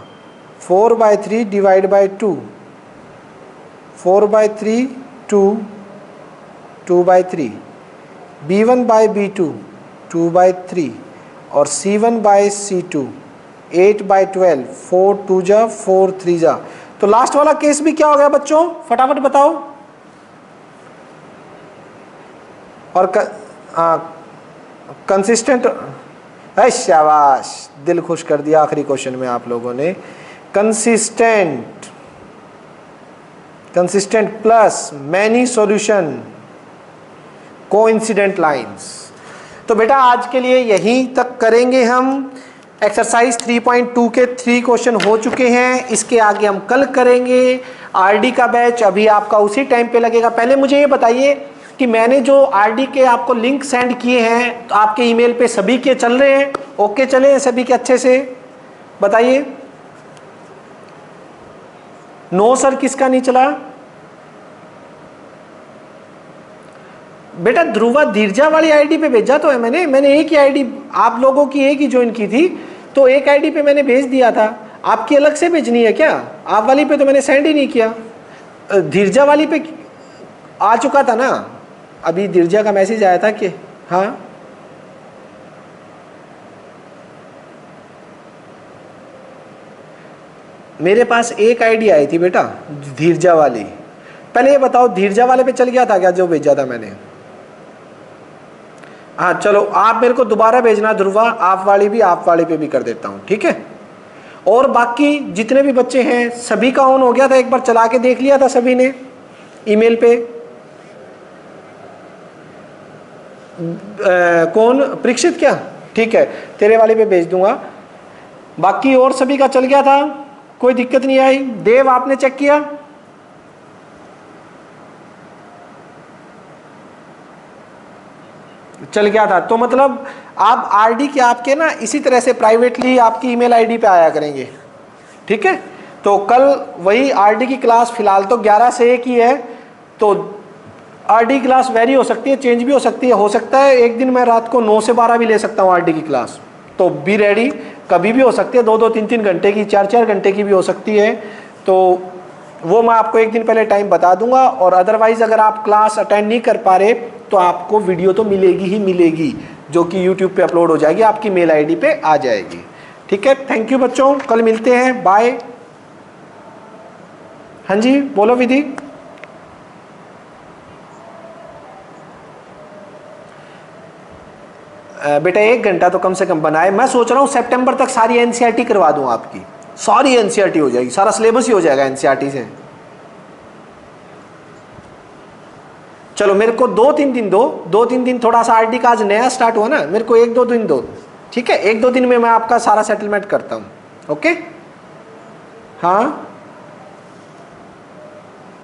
4/3 डिवाइड बाई 2, 4/3 2, 2/3, b1/b2 2/3, और c1/c2 8/12, 4 2 जा 4 3 जा। तो लास्ट वाला केस भी क्या हो गया बच्चों? फटाफट बताओ। और कंसिस्टेंट, शाबाश, दिल खुश कर दिया आखिरी क्वेश्चन में आप लोगों ने। Consistent consistent plus many solution coincident lines. तो बेटा आज के लिए यहीं तक करेंगे हम। एक्सरसाइज 3.2 के 3 क्वेश्चन हो चुके हैं, इसके आगे हम कल करेंगे। आरडी का बैच अभी आपका उसी टाइम पे लगेगा। पहले मुझे ये बताइए कि मैंने जो आरडी के आपको लिंक सेंड किए हैं तो आपके ईमेल पे सभी के चल रहे हैं? ओके चले हैं सभी के अच्छे से? बताइए। नो सर किसका नहीं चला? बेटा ध्रुवा धीरजा वाली आईडी पे भेजा तो है मैंने एक ही आईडी, आप लोगों की एक ही ज्वाइन की थी तो एक आईडी पे मैंने भेज दिया था। आपकी अलग से भेजनी है क्या? आप वाली पे तो मैंने सेंड ही नहीं किया। धीरजा वाली पे आ चुका था ना, अभी धीरजा का मैसेज आया था कि हाँ मेरे पास एक आईडी आई थी बेटा धीरजा वाली। पहले ये बताओ धीरजा वाले पे चल गया था क्या जो भेजा था मैंने? हाँ चलो आप मेरे को दोबारा भेजना ध्रुवा, आप वाली पे भी कर देता हूँ, ठीक है। और बाकी जितने भी बच्चे हैं सभी का ऑन हो गया था? एक बार चला के देख लिया था सभी ने ईमेल पे? कौन? परीक्षित क्या? ठीक है तेरे वाले पे भेज दूंगा। बाकी और सभी का चल गया था, कोई दिक्कत नहीं आई? देव आपने चेक किया? चल गया था। तो मतलब आप आरडी के आपके ना इसी तरह से प्राइवेटली आपकी ईमेल आईडी पे आया करेंगे, ठीक है। तो कल वही आरडी की क्लास फिलहाल तो 11 से 1 ही है, तो आरडी क्लास वेरी हो सकती है, चेंज भी हो सकती है। हो सकता है एक दिन मैं रात को 9 से 12 भी ले सकता हूँ आरडी की क्लास, तो बी रेडी, कभी भी हो सकती है। 2-2, 3-3 घंटे की, 4-4 घंटे की भी हो सकती है। तो वो मैं आपको एक दिन पहले टाइम बता दूंगा। और अदरवाइज अगर आप क्लास अटेंड नहीं कर पा रहे तो आपको वीडियो तो मिलेगी ही मिलेगी, जो कि यूट्यूब पे अपलोड हो जाएगी, आपकी मेल आईडी पे आ जाएगी, ठीक है। थैंक यू बच्चों, कल मिलते हैं, बाय। हाँ जी बोलो विधि। बेटा 1 घंटा तो कम से कम बनाए। मैं सोच रहा हूँ सितंबर तक सारी एनसीईआरटी करवा दूं, आपकी सारी एनसीईआरटी हो जाएगी, सारा सिलेबस ही हो जाएगा एनसीईआरटी से। चलो मेरे को 2-3 दिन दो, 2-3 दिन थोड़ा सा आरडी का आज नया स्टार्ट हुआ ना, मेरे को 1-2 दिन दो, ठीक है। 1-2 दिन में मैं आपका सारा सेटलमेंट करता हूँ, ओके। हाँ